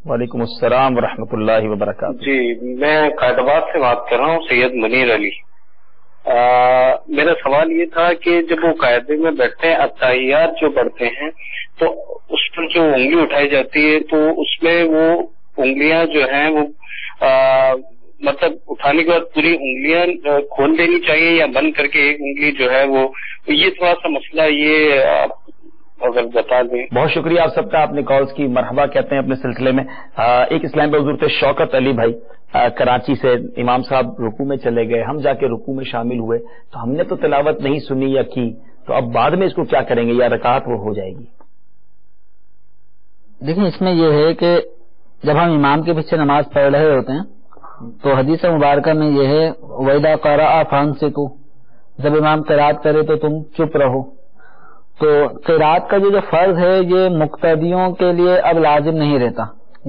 وعلیکم السلام ورحمۃ اللہ وبرکاتہ۔ جی، میں قائد آباد سے بات کر رہا ہوں، سید منیر علی۔ میرا سوال یہ تھا کہ جب وہ قاعدے میں بیٹھتے ہیں، اتحیات جو پڑھتے ہیں، تو اس پر جو انگلی اٹھائی جاتی ہے تو اس میں وہ انگلیاں جو ہیں وہ مطلب اٹھانے کے بعد پوری انگلیاں کھول دینی چاہیے یا بند کر کے ایک انگلی جو ہے وہ، یہ تھوڑا سا مسئلہ یہ اگر بتا دیں۔ بہت شکریہ آپ سب کا، آپ نے کالز کی، مرحبا کہتے ہیں اپنے سلسلے میں۔ ایک اسلام پہ حضور تھے شوکت علی بھائی کراچی سے، امام صاحب رکوع میں چلے گئے، ہم جا کے رکوع میں شامل ہوئے تو ہم نے تو تلاوت نہیں سنی یا کی، تو اب بعد میں اس کو کیا کریں گے یا رکعت وہ ہو جائے گی؟ دیکھیں، اس میں یہ ہے کہ جب ہم امام کے پیچھے نماز پڑھ رہے ہوتے ہیں تو حدیث مبارکہ میں یہ ہے وَإِذَا قَرَأَ فَأَنصِتُوا، جب امام قرات کرے تو تم چپ رہو۔ تو قرات کا جو فرض ہے یہ مقتدیوں کے لیے اب لازم نہیں رہتا،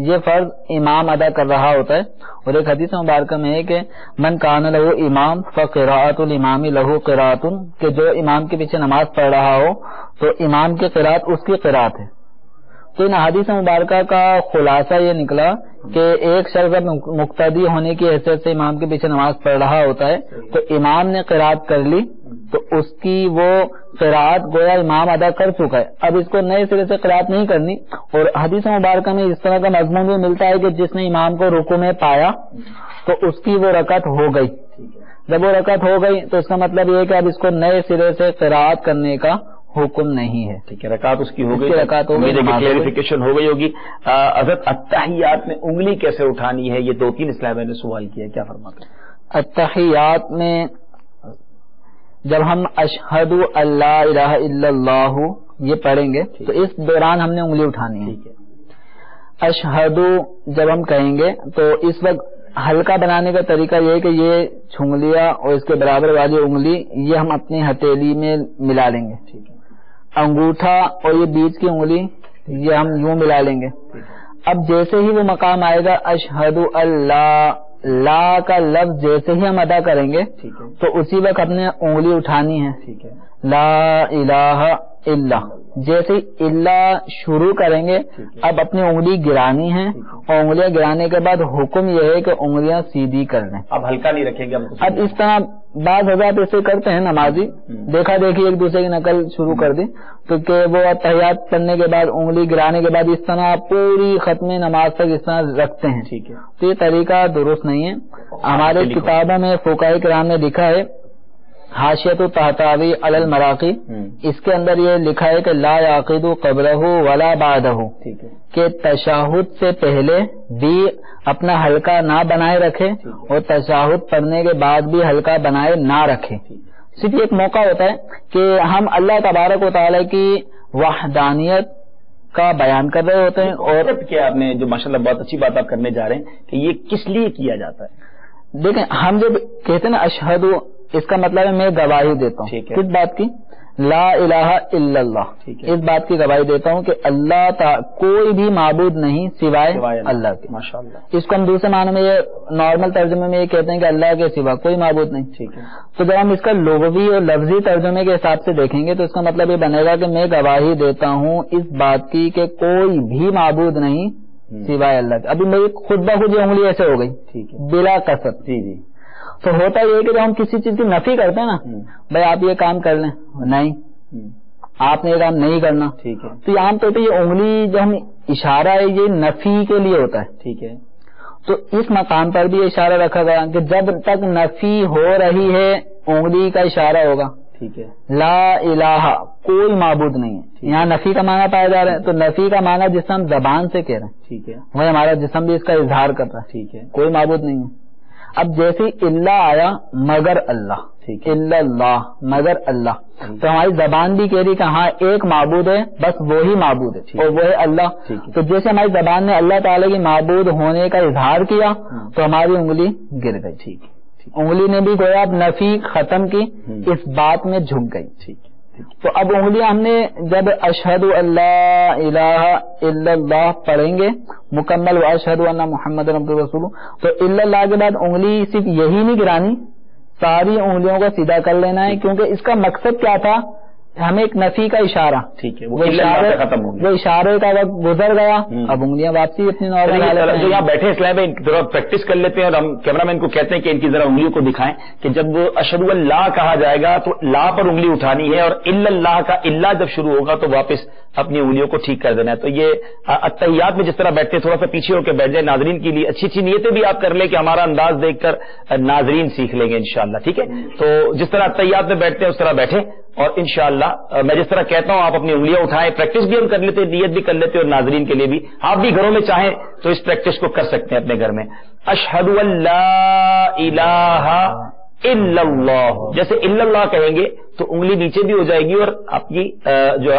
یہ فرض امام ادا کر رہا ہوتا ہے۔ اور ایک حدیث مبارکہ میں ہے کہ من کان لہ امام فقراءۃ الامام لہ قراءۃ، کہ جو امام کے پیچھے نماز پڑھ رہا ہو تو امام کی قرات اس کی قرات ہے۔ تو ان حدیث مبارکہ کا خلاصہ یہ نکلا کہ ایک شخص مقتدی ہونے کی حیثیت سے امام کے پیچھے نماز پڑھ رہا ہوتا ہے تو امام نے قرات کر لی تو اس کی وہ قرات گویا امام ادا کر چکا ہے، اب اس کو نئے سرے سے قرات نہیں کرنی۔ اور حدیث مبارکہ میں اس طرح کا مضمون بھی ملتا ہے کہ جس نے امام کو رکوع میں پایا تو اس کی وہ رکعت ہو گئی، جب وہ رکعت ہو گئی تو اس کا مطلب یہ ہے کہ اب اس کو نئے سرے سے قرات کرنے کا حکم نہیں ہے۔ ٹھیک ہے، رکعت اس کی ہو گئی، رکعت ہو گئی، کلیریفیکیشن ہو گئی ہوگی۔ حضرت اتحیات میں انگلی کیسے اٹھانی ہے، یہ 2-3 اسلام نے سوال کیا ہے، کیا فرماتے ہیں؟ اتحیات میں جب ہم اشہد اللہ الہ الا اللہ یہ پڑھیں گے تو اس دوران ہم نے انگلی اٹھانی ہے۔ اشہد جب ہم کہیں گے تو اس وقت ہلکا بنانے کا طریقہ یہ ہے کہ یہ چھنگلیاں اور اس کے برابر والی انگلی یہ ہم اپنی ہتھیلی میں ملا لیں گے، انگوٹھا اور یہ بیچ کی انگلی یہ ہم یوں ملا لیں گے۔ اب جیسے ہی وہ مقام آئے گا اشہد اللہ، لا کا لفظ جیسے ہی ہم ادا کریں گے تو اسی وقت اپنے انگلی اٹھانی ہے، لا الہ الا، جیسے اللہ شروع کریں گے اب اپنی انگلی گرانی ہے اور انگلیاں گرانے کے بعد حکم یہ ہے کہ انگلیاں سیدھی کر لیں، اب ہلکا نہیں رکھیں گے۔ اب اس طرح بعض حضرات ایسے کرتے ہیں نمازی، دیکھا دیکھی ایک دوسرے کی نقل شروع کر دی تو کہ وہ تحیات پڑھنے کے بعد انگلی گرانے کے بعد اس طرح پوری ختم نماز تک اس طرح رکھتے ہیں، تو یہ طریقہ درست نہیں ہے۔ ہمارے کتابوں میں فقہاء کرام نے لکھا ہے حاشیۃ الطحطاوی علی المراقی، اس کے اندر یہ لکھا ہے کہ لا یعقد قبلہ ولا بعدہ، کہ تشہد سے پہلے بھی اپنا حلقہ نہ بنائے رکھے اور تشہد پڑھنے کے بعد بھی حلقہ بنائے نہ رکھے۔ صرف ایک موقع ہوتا ہے کہ ہم اللہ تبارک و تعالی کی وحدانیت کا بیان کر رہے ہوتے ہیں، اور کیا آپ نے جو ماشاءاللہ بہت اچھی بات آپ کرنے جا رہے ہیں کہ یہ کس لیے کیا جاتا ہے؟ دیکھیں، ہم جب کہتے ہیں نا اشہد، اس کا مطلب ہے میں گواہی دیتا ہوں کس بات کی؟ لا الہ الا اللہ، اس بات کی گواہی دیتا ہوں کہ اللہ کوئی بھی معبود نہیں سوائے اللہ کے۔ ماشاءاللہ، اس کو ہم دوسرے معنی میں یہ نارمل ترجمے میں یہ کہتے ہیں کہ اللہ کے سوا کوئی معبود نہیں۔ تو جب ہم اس کا لغوی اور لفظی ترجمے کے حساب سے دیکھیں گے تو اس کا مطلب یہ بنے گا کہ میں گواہی دیتا ہوں اس بات کی کہ کوئی بھی معبود نہیں سوائے اللہ کے۔ ابھی میری خود بخود یہ انگلی ایسے ہو گئی بلا قصد۔ تو ہوتا یہ کہ جب ہم کسی چیز کی نفی کرتے ہیں نا، بھائی آپ یہ کام کر لیں، نہیں آپ نے یہ کام نہیں کرنا، تو یہ عام طور پہ یہ انگلی جو ہم اشارہ ہے یہ نفی کے لیے ہوتا ہے، تو اس مقام پر بھی یہ اشارہ رکھا گیا کہ جب تک نفی ہو رہی ہے انگلی کا اشارہ ہوگا، لا الہ کوئی معبود نہیں ہے۔ یہاں نفی کا معنی پایا جا رہا ہے، تو نفی کا معنی جس ہم زبان سے کہہ رہے ہیں وہی ہمارا جسم بھی اس کا اظہار کر رہا ہے، کوئی معبود نہیں ہے۔ اب جیسے اللہ آیا مگر اللہ، الا اللہ مگر اللہ، تو ہماری زبان بھی کہہ رہی کہ ہاں ایک معبود ہے، بس وہی معبود ہے اور وہ ہے اللہ۔ تو جیسے ہماری زبان نے اللہ تعالی کی معبود ہونے کا اظہار کیا تو ہماری انگلی گر گئی۔ انگلی نے بھی گویا اب نفی ختم کی، اس بات میں جھک گئی. ٹھیک. تو اب انگلیاں ہم نے جب اشہد اللہ الہ الا اللہ پڑھیں گے مکمل و اشہد ان محمد رسول رسول، تو الا اللہ کے بعد انگلی صرف یہی نہیں گرانی، ساری انگلیوں کو سیدھا کر لینا ہے، کیونکہ اس کا مقصد کیا تھا، ہمیں ایک نفی کا اشارہ. ٹھیک ہے. وہ اشارے کا وقت گزر گیا، اب انگلیاں واپسی اپنی نارمل. جو یہاں بیٹھے اسلام میں ذرا پریکٹس کر لیتے ہیں، اور ہم کیمرہ مین کو کہتے ہیں کہ ان کی ذرا انگلیوں کو دکھائیں کہ جب اشہد اللہ کہا جائے گا تو لا پر انگلی اٹھانی ہے، اور الا اللہ کا الا جب شروع ہوگا تو واپس اپنی انگلیوں کو ٹھیک کر دینا ہے. تو یہ اتحیات میں جس طرح بیٹھتے ہیں تھوڑا سا پیچھے ہو کے بیٹھ جائیں، ناظرین کے لیے اچھی اچھی نیتیں بھی آپ کر لیں کہ ہمارا انداز دیکھ کر ناظرین سیکھ لیں گے انشاءاللہ. ٹھیک ہے. تو جس طرح اتحیات میں بیٹھتے ہیں اس طرح بیٹھیں، اور انشاءاللہ میں جس طرح کہتا ہوں آپ اپنی انگلیاں اٹھائیں. پریکٹس بھی ہم کر لیتے ہیں، نیت بھی کر لیتے ہیں، اور ناظرین کے لیے بھی آپ بھی گھروں میں چاہیں تو اس پریکٹس کو کر سکتے ہیں اپنے گھر میں. اشہد ان لا الہ الا اللہ، جیسے الا اللہ کہیں گے تو انگلی نیچے بھی ہو جائے گی، اور آپ کی جو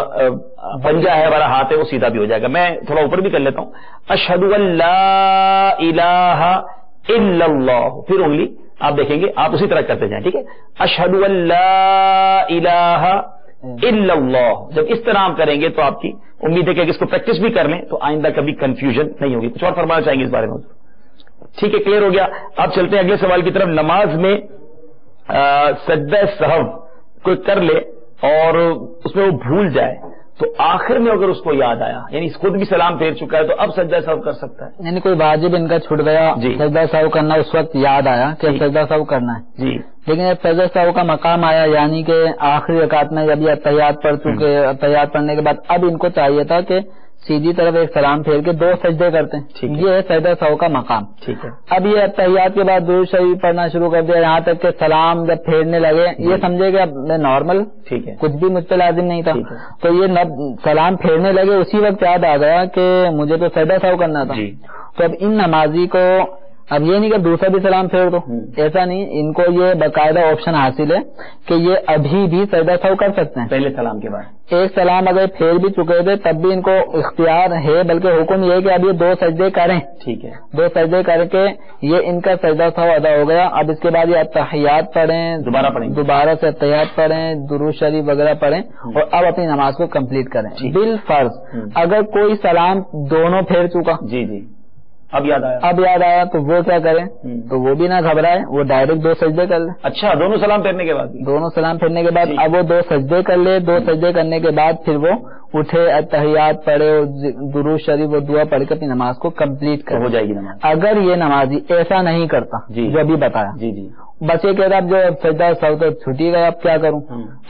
پنجہ ہے ہمارا ہاتھ ہے وہ سیدھا بھی ہو جائے گا. میں تھوڑا اوپر بھی کر لیتا ہوں. اشہد ان لا الہ الا اللہ، پھر انگلی آپ دیکھیں گے آپ اسی طرح کرتے جائیں. ٹھیک ہے. اشہد ان لا الہ الا اللہ، جب اس طرح ہم کریں گے تو آپ کی امید ہے کہ اس کو پریکٹس بھی کر لیں تو آئندہ کبھی کنفیوژن نہیں ہوگی. کچھ اور فرمانا چاہیں گے اس بارے میں؟ ٹھیک ہے، کلیئر ہو گیا. آپ چلتے ہیں اگلے سوال کی طرف. نماز میں سجدہ سہو کوئی کر لے اور اس میں وہ بھول جائے تو آخر میں اگر اس کو یاد آیا، یعنی خود بھی سلام پھیر چکا ہے، تو اب سجدہ سہو کر سکتا ہے؟ یعنی کوئی واجب ان کا چھوٹ گیا، سجدہ سہو کرنا اس وقت یاد آیا کہ سجدہ سہو کرنا ہے، جی، لیکن سجدہ سہو کا مقام آیا، یعنی کہ آخری رکعت میں جب یہ اتحیات پڑھ چکے، اتحیات پڑھنے کے بعد اب ان کو چاہیے تھا کہ سیدھی طرف ایک سلام پھیر کے 2 سجدے کرتے ہیں، یہ ہے سجدہ سہو کا مقام. ٹھیک ہے. اب یہ اتحیات کے بعد درود شریف پڑھنا شروع کر دیا، یہاں تک کہ سلام جب پھیرنے لگے یہ سمجھے کہ اب میں نارمل، ٹھیک ہے، کچھ بھی مجھ پہ لازم نہیں تھا، تو یہ سلام پھیرنے لگے اسی وقت یاد آ گیا کہ مجھے تو سجدہ سہو کرنا تھا. تو اب ان نمازی کو اب یہ نہیں کہ دوسرا بھی سلام پھیر دو، ایسا نہیں، ان کو یہ باقاعدہ آپشن حاصل ہے کہ یہ ابھی بھی سجدہ سہو کر سکتے ہیں پہلے سلام کے بعد. ایک سلام اگر پھیر بھی چکے تھے تب بھی ان کو اختیار ہے، بلکہ حکم یہ ہے کہ اب یہ 2 سجدے کریں. ٹھیک ہے. 2 سجدے کر کے یہ ان کا سجدہ سہو ادا ہو گیا. اب اس کے بعد یہ اتحیات پڑھیں، دوبارہ سے اتحیات پڑھیں، درود شریف وغیرہ پڑھیں، اور اب اپنی نماز کو کمپلیٹ کریں. بالفرض اگر کوئی سلام دونوں پھیر چکا، جی جی، اب یاد آیا تو وہ کیا کریں، تو وہ بھی نہ گھبرائے، وہ ڈائریکٹ 2 سجدے کر لے. اچھا، دونوں سلام پھیرنے کے بعد اب وہ 2 سجدے کر لے. 2 سجدے کرنے کے بعد پھر وہ اٹھے، اتحیات پڑھے، درود شریف و دعا پڑھ کے اپنی نماز کو کمپلیٹ کر ہو جائے گی نماز. اگر یہ نمازی ایسا نہیں کرتا جو ابھی بتایا، جی جی، بس یہ کہتا اب جو سجدہ سہو تو چھٹی گیا، اب کیا کروں،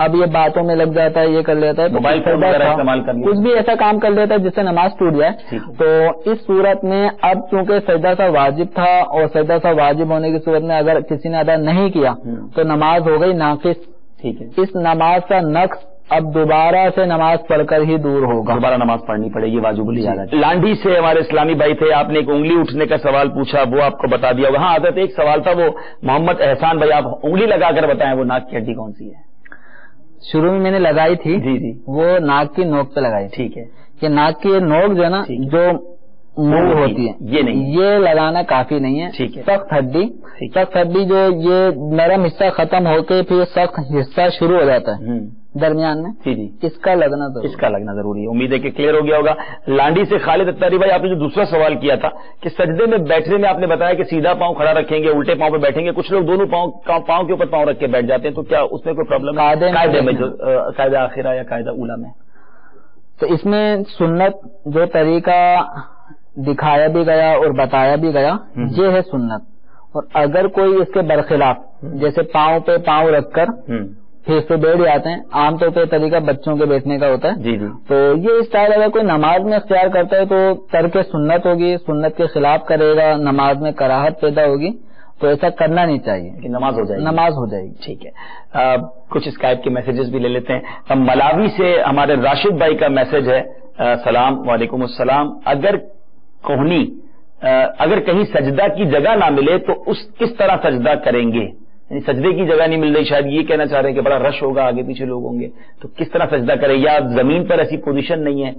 اب یہ باتوں میں لگ جاتا ہے، یہ کر لیتا ہے، موبائل فون استعمال کر کچھ بھی ایسا کام کر لیتا ہے جس سے نماز ٹوٹ جائے، تو اس صورت میں اب چونکہ سجدہ سہو واجب تھا، اور سجدہ سہو واجب ہونے کی صورت میں اگر کسی نے ادا نہیں کیا تو نماز ہو گئی ناقص. ٹھیک ہے. اس نماز کا نقص اب دوبارہ سے نماز پڑھ کر ہی دور ہوگا، دوبارہ نماز پڑھنی پڑے گی، واجب الیادہ. لانڈھی سے ہمارے اسلامی بھائی تھے، آپ نے ایک انگلی اٹھنے کا سوال پوچھا، وہ آپ کو بتا دیا. وہاں عادت ایک سوال تھا، وہ محمد احسان بھائی آپ انگلی لگا کر بتائیں وہ ناک کی ہڈی کون سی ہے؟ شروع میں نے لگائی تھی، جی جی، وہ ناک کی نوک پہ لگائی. ٹھیک ہے. کہ ناک کی نوک جو ہے نا، جو منہ ہوتی ہے، یہ نہیں، یہ لگانا کافی نہیں ہے. سخت ہڈی جو یہ نرم حصہ ختم ہو کے پھر سخت حصہ شروع ہو جاتا ہے درمیان میں، جی جی، اس کا لگنا ضروری ہے. امید ہے کہ کلیئر ہو گیا ہوگا. لانڈی سے خالد اتاری بھائی، آپ نے جو دوسرا سوال کیا تھا کہ سجدے میں بیٹھنے میں آپ نے بتایا کہ سیدھا پاؤں کھڑا رکھیں گے، الٹے پاؤں پہ بیٹھیں گے، کچھ لوگ دونوں پاؤں کے اوپر پاؤں رکھ کے بیٹھ جاتے ہیں، تو کیا اس میں کوئی پرابلم ہے؟ قاعدے میں جو قاعدہ آخرہ یا قاعدہ اولا میں، تو اس میں سنت جو طریقہ دکھایا بھی گیا اور بتایا بھی گیا یہ ہے سنت. اور اگر کوئی اس کے برخلاف جیسے پاؤں پہ پاؤں رکھ کر پھر سے بیٹھ جاتے ہیں، عام طور پہ طریقہ بچوں کے بیٹھنے کا ہوتا ہے، جی جی، تو یہ اسٹائل اگر کوئی نماز میں اختیار کرتا ہے تو ترک سنت ہوگی، سنت کے خلاف کرے گا، نماز میں کراہت پیدا ہوگی، تو ایسا کرنا نہیں چاہیے کہ نماز ہو جائے گی. ٹھیک ہے. کچھ اسکائپ کے میسیجز بھی لے لیتے ہیں. ملاوی سے ہمارے راشد بھائی کا میسج ہے. سلام، وعلیکم السلام. اگر کہیں سجدہ کی جگہ نہ ملے تو کس طرح سجدہ کریں گے؟ یعنی سجدے کی جگہ نہیں مل رہی، شاید یہ کہنا چاہ رہے ہیں کہ بڑا رش ہوگا، آگے پیچھے لوگ ہوں گے، تو کس طرح سجدہ کریں؟ یا زمین پر ایسی پوزیشن نہیں ہے،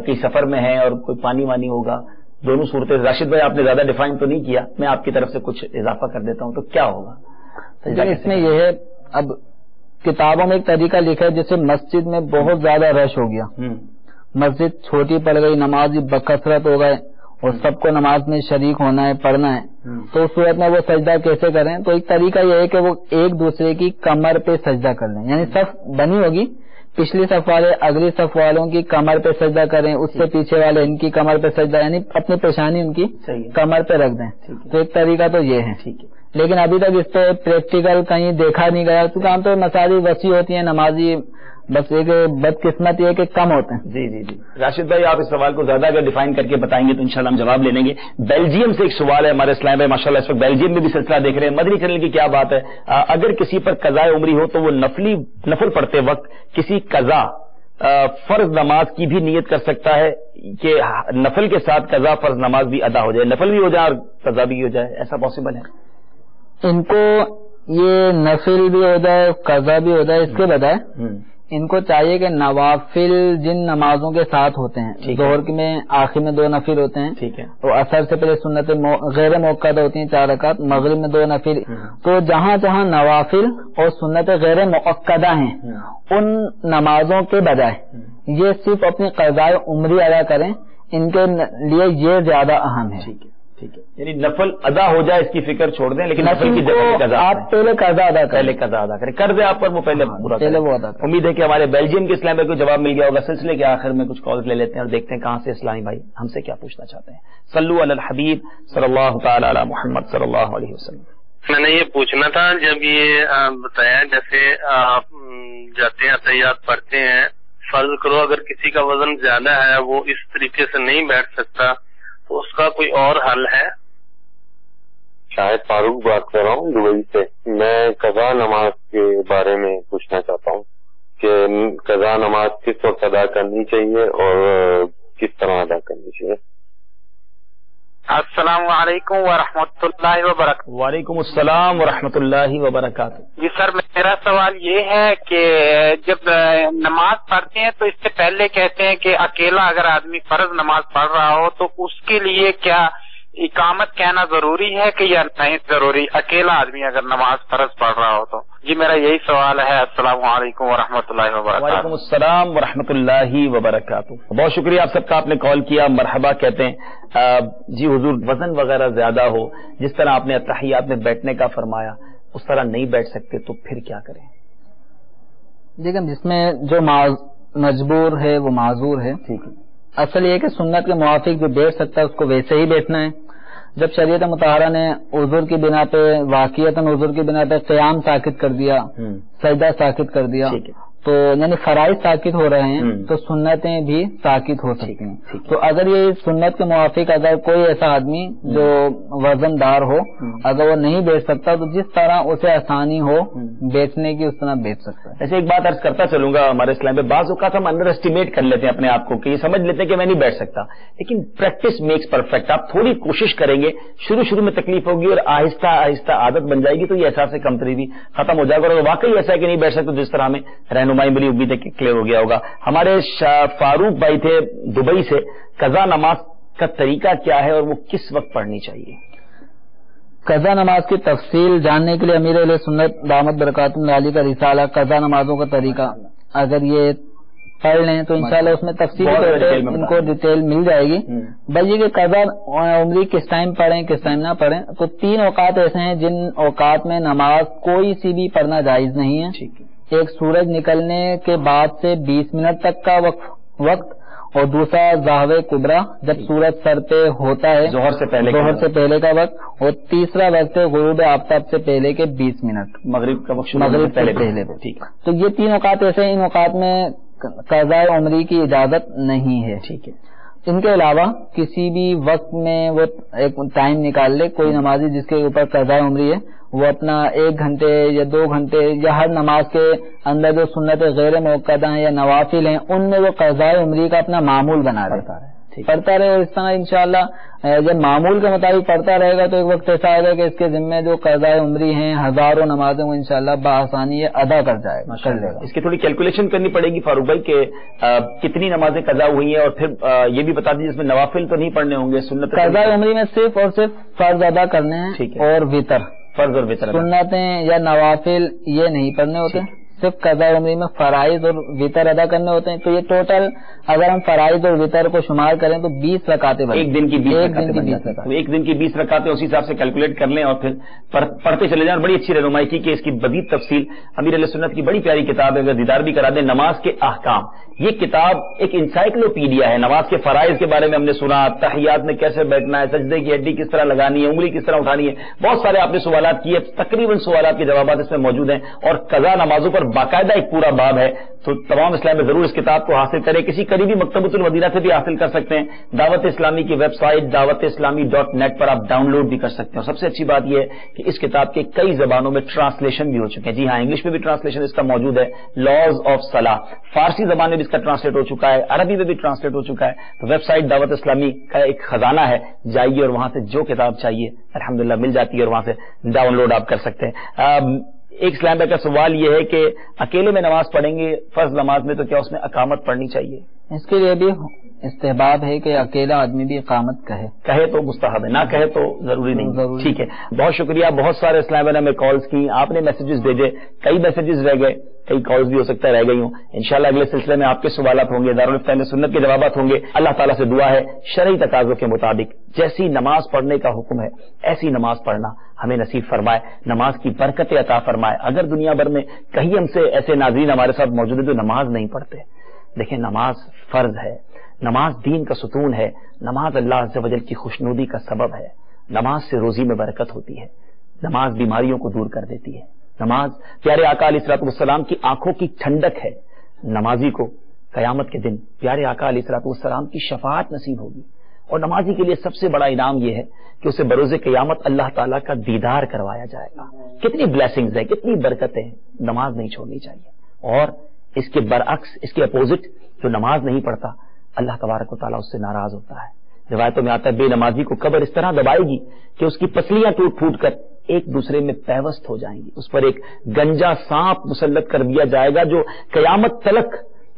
کہیں سفر میں ہے اور کوئی پانی وانی ہوگا، دونوں صورتیں. راشد بھائی آپ نے زیادہ ڈیفائن تو نہیں کیا، میں آپ کی طرف سے کچھ اضافہ کر دیتا ہوں. تو کیا ہوگا؟ اس میں یہ ہے، اب کتابوں میں ایک طریقہ لکھا ہے جیسے مسجد میں بہت زیادہ رش ہو گیا، مسجد چھوٹی پڑ گئی، نمازی بکثرت ہو گئے اور سب کو نماز میں شریک ہونا ہے، پڑھنا ہے، تو اس صورت میں وہ سجدہ کیسے کریں؟ تو ایک طریقہ یہ ہے کہ وہ ایک دوسرے کی کمر پہ سجدہ کر لیں، یعنی صف بنی ہوگی، پچھلی صف والے اگلی صف والوں کی کمر پہ سجدہ کریں، اس سے پیچھے والے ان کی کمر پہ سجدہ، یعنی اپنی پیشانی ان کی کمر پہ رکھ دیں۔ تو ایک طریقہ تو یہ ہے، لیکن ابھی تک اس پہ پریکٹیکل کہیں دیکھا نہیں گیا، کیونکہ عام طور مساجد وسیع ہوتی ہیں، نمازی بس ایک بدقسمت یہ کہ کم ہوتے ہیں۔ جی راشد بھائی، آپ اس سوال کو زیادہ اگر ڈیفائن کر کے بتائیں گے تو انشاءاللہ ہم جواب لے لیں گے۔ بیلجیم سے ایک سوال ہے ہمارے اسلام بھائی، ماشاءاللہ اس وقت بیلجیم میں بھی سلسلہ دیکھ رہے ہیں، مدنی چینل کی کیا بات ہے، اگر کسی پر قضاء عمری ہو تو وہ نفل پڑھتے وقت کسی قضا فرض نماز کی بھی نیت کر سکتا ہے کہ نفل کے ساتھ قضا فرض نماز بھی ادا ہو جائے، نفل بھی ہو جائے اور قضا بھی ہو جائے، ایسا پاسبل ہے؟ ان کو یہ نفل بھی ہو جائے قضا بھی ہو جائے، اس کے بجائے ان کو چاہیے کہ نوافل جن نمازوں کے ساتھ ہوتے ہیں، ظہر میں آخر میں 2 نفل ہوتے ہیں، ٹھیک ہے، تو عصر سے پہلے سنت غیر موقعہ ہوتی ہیں 4 رکعت، مغرب میں 2 نفل، تو جہاں جہاں نوافل اور سنت غیر موقعہ ہیں ان نمازوں کے بجائے یہ صرف اپنی قضاء عمری ادا کریں، ان کے لیے یہ زیادہ اہم ہے۔ ٹھیک ہے، یعنی نفل ادا ہو جائے اس کی فکر چھوڑ دیں، لیکن نفل کی جگہ قضا آپ پہلے قضا ادا کریں، پہلے قضا ادا کریں، قرض ہے آپ پر وہ پہلے پورا پہلے وہ ادا کریں۔ امید ہے کہ ہمارے بیلجیم کے اسلامی بھائی کو جواب مل گیا ہوگا۔ سلسلے کے آخر میں کچھ کالز لے لیتے ہیں اور دیکھتے ہیں کہاں سے اسلامی بھائی ہم سے کیا پوچھنا چاہتے ہیں۔ صلو علی الحبیب صلی اللہ تعالی علی محمد صلی اللہ علیہ وسلم۔ میں نے یہ پوچھنا تھا، جب یہ بتایا جیسے آپ جاتے ہیں تحیات پڑھتے ہیں، فرض کرو اگر کسی کا وزن زیادہ ہے وہ اس طریقے سے نہیں بیٹھ سکتا تو اس کا کوئی اور حل ہے؟ شاہد فاروق بات کر رہا ہوں دبئی سے۔ میں قضا نماز کے بارے میں پوچھنا چاہتا ہوں کہ قضا نماز کس وقت ادا کرنی چاہیے اور کس طرح ادا کرنی چاہیے؟ السلام علیکم ورحمۃ اللہ وبرکاتہ۔ وعلیکم السلام ورحمۃ اللہ وبرکاتہ۔ جی سر، میرا سوال یہ ہے کہ جب نماز پڑھتے ہیں تو اس سے پہلے کہتے ہیں کہ اکیلا اگر آدمی فرض نماز پڑھ رہا ہو تو اس کے لیے کیا اقامت کہنا ضروری ہے کہ یا نہیں ضروری، اکیلا آدمی اگر نماز فرض پڑھ رہا ہو تو؟ جی میرا یہی سوال ہے۔ السلام علیکم ورحمۃ اللہ وبرکاتہ۔ وعلیکم السلام ورحمۃ اللہ وبرکاتہ۔ بہت شکریہ آپ سب کا، آپ نے کال کیا، مرحبا کہتے ہیں۔ جی حضور، وزن وغیرہ زیادہ ہو، جس طرح آپ نے تحیات میں بیٹھنے کا فرمایا اس طرح نہیں بیٹھ سکتے تو پھر کیا کریں؟ دیکھیں، جس میں جو مجبور ہے وہ معذور ہے، ٹھیک ہے، اصل یہ کہ سنت کے موافق جو بیٹھ سکتا ہے اس کو ویسے ہی بیٹھنا ہے۔ جب شریعت مطہرہ نے عذر کی بنا پہ واقعتاً عذر کی بنا پہ قیام ساکت کر دیا، سجدہ ساکت کر دیا، تو یعنی فرائض ساکت ہو رہے ہیں تو سنتیں بھی ساکت ہو سکتی ہیں۔ تو اگر یہ سنت کے موافق اگر کوئی ایسا آدمی جو وزن دار ہو اگر وہ نہیں بیٹھ سکتا تو جس طرح اسے آسانی ہو بیٹھنے کی اس طرح بیٹھ سکتا ہے۔ ایسے ایک بات عرض کرتا چلوں گا، ہمارے اسلام میں بعض اوقات ہم انڈر اسٹیمیٹ کر لیتے ہیں اپنے آپ کو کہ یہ سمجھ لیتے ہیں کہ میں نہیں بیٹھ سکتا، لیکن پریکٹس میکس پرفیکٹ۔ آپ تھوڑی کوشش کریں گے، شروع میں تکلیف ہوگی اور آہستہ آہستہ عادت بن جائے گی تو یہ احساس کمتری بھی ختم ہو جائے گا، اور واقعی ایسا ہے کہ نہیں بیٹھ سکتے جس طرح ہمیں رہنمائی ملی، امید ہے کہ کلیئر ہو گیا ہوگا۔ ہمارے فاروق بھائی تھے دبئی سے، قضا نماز کا طریقہ کیا ہے اور وہ کس وقت پڑھنی چاہیے؟ قضا نماز کی تفصیل جاننے کے لیے امیر اہل سنت دامت برکاتہ علی کا رسالہ قضا نمازوں کا طریقہ اگر یہ پڑھ لیں تو انشاءاللہ اس میں تفصیل ان کو ڈیٹیل مل جائے گی۔ بھائی کہ قضا عمری کس ٹائم پڑھیں کس ٹائم نہ پڑھیں، تو 3 اوقات ایسے ہیں جن اوقات میں نماز کوئی سی بھی پڑھنا جائز نہیں ہے۔ ایک سورج نکلنے کے بعد سے 20 منٹ تک کا وقت، اور دوسرا ظاہر کبرا جب سورج سر پہ ہوتا ہے ظہر سے پہلے کا وقت، اور تیسرا وقت ہے غروب آفتاب سے پہلے کے 20 منٹ، مغرب کا وقت، مغرب سے پہلے۔ تو یہ 3 اوقات ایسے ہیں، ان اوقات میں قضاء عمری کی اجازت نہیں ہے۔ ٹھیک ہے، ان کے علاوہ کسی بھی وقت میں وہ ایک ٹائم نکال لے، کوئی نمازی جس کے اوپر قضاء عمری ہے وہ اپنا 1 گھنٹے یا 2 گھنٹے یا ہر نماز کے اندر جو سنت غیر موقعہ ہیں یا نوافل ہیں ان میں وہ قضاء عمری کا اپنا معمول بنا دیتا ہے، پڑھتا رہے، اور اس طرح انشاءاللہ جب معمول کے مطابق پڑھتا رہے گا تو ایک وقت ایسا آئے گا کہ اس کے ذمہ جو قضاء عمری ہیں ہزاروں نمازیں وہ انشاءاللہ بآسانی ادا کر جائے گا، کر لے گا۔ اس کی تھوڑی کیلکولیشن کرنی پڑے گی فاروق بھائی کہ کتنی نمازیں قضا ہوئی ہیں، اور پھر یہ بھی بتا دیجیے اس میں نوافل تو نہیں پڑھنے ہوں گے، سنت قضاء عمری میں صرف اور صرف فرض ادا کرنے ہیں اور وتر فرض اور وتر ادا. سنتیں یا نوافل یہ نہیں پڑھنے ہوتے، صرف قضاء عمری میں فرائض اور وتر ادا کرنے ہوتے ہیں. تو یہ ٹوٹل اگر ہم فرائض اور وتر کو شمار کریں تو 20 رکعتیں بنتی ہیں. ایک دن کی 20 رکعتیں. ایک دن کی 20 رکعتیں اسی حساب سے کیلکولیٹ کر لیں اور پھر پڑھتے چلے جائیں. اور بڑی اچھی رہنمائی کی کہ اس کی مزید تفصیل امیر علیہ سنت کی بڑی پیاری کتاب ہے، اگر دیدار بھی کرا دیں، نماز کے احکام. یہ کتاب ایک انسائکلوپیڈیا ہے. نماز کے فرائض کے بارے میں ہم نے سنا، تحیات میں کیسے بیٹھنا ہے، سجدے کی ہڈی کس طرح لگانی ہے، انگلی کس طرح اٹھانی ہے، بہت سارے آپ نے سوالات کیے. تقریباً سوالات کے جوابات اس میں موجود ہیں اور قضا نمازوں پر باقاعدہ ایک پورا باب ہے. تو تمام اسلام میں ضرور اس کتاب کو حاصل کریں. کسی قریبی مکتبۃ المدینہ سے بھی حاصل کر سکتے ہیں. دعوت اسلامی کی ویب سائٹ dawatIslami.net پر آپ ڈاؤن لوڈ بھی کر سکتے ہیں. اور سب سے اچھی بات یہ ہے کہ اس کتاب کے کئی زبانوں میں ٹرانسلیشن بھی ہو چکے ہیں. جی ہاں، انگلش میں بھی ٹرانسلیشن اس کا موجود ہے. لاز آف صلاح فارسی زبان میں بھی اس کا ٹرانسلیٹ ہو چکا ہے، عربی میں بھی ٹرانسلیٹ ہو چکا ہے. تو ویب سائٹ دعوت اسلامی کا ایک خزانہ ہے، جائیے اور وہاں سے جو کتاب چاہیے الحمدللہ مل جاتی ہے اور وہاں سے ڈاؤن لوڈ آپ کر سکتے ہیں. ایک اسلام بھائی کا سوال یہ ہے کہ اکیلے میں نماز پڑھیں گے فرض نماز میں، تو کیا اس میں اقامت پڑھنی چاہیے؟ اس کے لیے بھی استحباب ہے کہ اکیلا آدمی بھی اقامت کہے تو مستحب ہے، نہ کہے تو ضروری نہیں. ٹھیک ہے، بہت شکریہ. بہت سارے اسلام بھائی نے ہمیں کالز کی، آپ نے میسیجز بھیجے، کئی میسیجز رہ گئے، کئی کالز بھی ہو سکتا ہے رہ گئی ہوں. انشاءاللہ اگلے سلسلے میں آپ کے سوالات ہوں گے، دارالفتہ اہل سنت کے جوابات ہوں گے. اللہ تعالیٰ سے دعا ہے شرعی تقاضوں کے مطابق جیسی نماز پڑھنے کا حکم ہے ایسی نماز پڑھنا ہمیں نصیب فرمائے، نماز کی برکت عطا فرمائے. اگر دنیا بھر میں کہیں ہم سے ایسے ناظرین ہمارے ساتھ موجود ہیں جو نماز نہیں پڑھتے، دیکھیں نماز فرض ہے، نماز دین کا ستون ہے، نماز اللہ عز و جل کی خوشنودی کا سبب ہے. نماز سے روزی میں برکت ہوتی ہے، نماز بیماریوں کو دور کر دیتی ہے. نماز پیارے آقا علیہ الصلوۃ والسلام کی آنکھوں کی ٹھنڈک ہے. نمازی کو قیامت کے دن پیارے آقا علیہ الصلوۃ والسلام کی شفاعت نصیب ہوگی. اور نمازی کے لیے سب سے بڑا انعام یہ ہے کہ اسے بروز قیامت اللہ تعالیٰ کا دیدار کروایا جائے گا. کتنی بلیسنگز ہیں، کتنی برکتیں ہیں. نماز نہیں چھوڑنی چاہیے. اور اس کے برعکس، اس کے اپوزٹ، جو نماز نہیں پڑھتا اللہ تبارک و تعالیٰ اس سے ناراض ہوتا ہے. روایتوں میں آتا ہے بے نمازی کو قبر اس طرح دبائے گی کہ اس کی پسلیاں ٹوٹ پھوٹ کر ایک دوسرے میں پیوست ہو جائیں گی. اس پر ایک گنجا سانپ مسلط کر دیا جائے گا جو قیامت تلک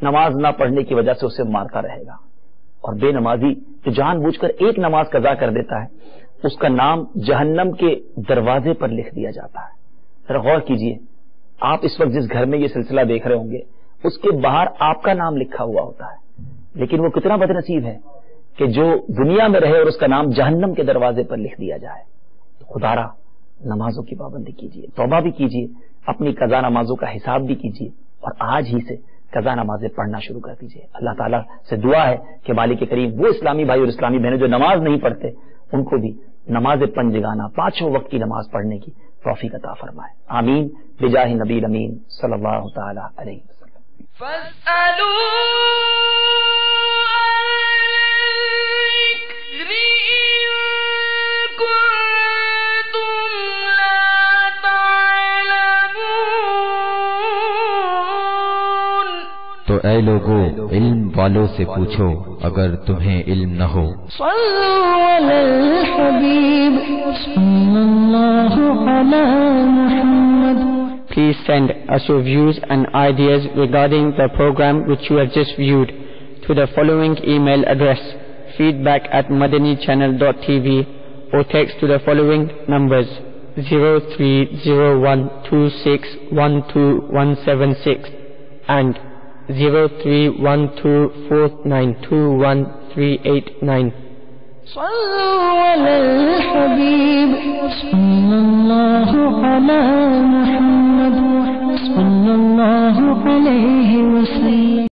نماز نہ پڑھنے کی وجہ سے اسے مارتا رہے گا. اور بے نمازی جو جان بوجھ کر ایک نماز قضا کر دیتا ہے اس کا نام جہنم کے دروازے پر لکھ دیا جاتا ہے. ذرا غور کیجئے، آپ اس وقت جس گھر میں یہ سلسلہ دیکھ رہے ہوں گے اس کے باہر آپ کا نام لکھا ہوا ہوتا ہے، لیکن وہ کتنا بد نصیب ہے کہ جو دنیا میں رہے اور اس کا نام جہنم کے دروازے پر لکھ دیا جائے. خدا را نمازوں کی پابندی کیجیے، توبہ بھی کیجیے، اپنی قضا نمازوں کا حساب بھی کیجیے اور آج ہی سے قضا نمازیں پڑھنا شروع کر دیجیے. اللہ تعالیٰ سے دعا ہے کہ مالک کریم وہ اسلامی بھائی اور اسلامی بہنیں جو نماز نہیں پڑھتے ان کو بھی نماز پنجگانہ پانچوں وقت کی نماز پڑھنے کی توفیق عطا فرمائے. آمین بجاہ نبی امین صلی اللہ تعالی علیہ وسلم. تو اے لوگو علم والوں سے پوچھو اگر تمہیں علم نہ ہو. صلوا علی الحبیب صلی اللہ علی محمد. Please send us your views and ideas regarding the program which you have just viewed to the following email address feedback@madanichannel.tv or text to the following numbers 030126127176 and 0312492139. صلوا علی الحبیب صلی اللہ علی محمد صلی اللہ علیہ وسلم.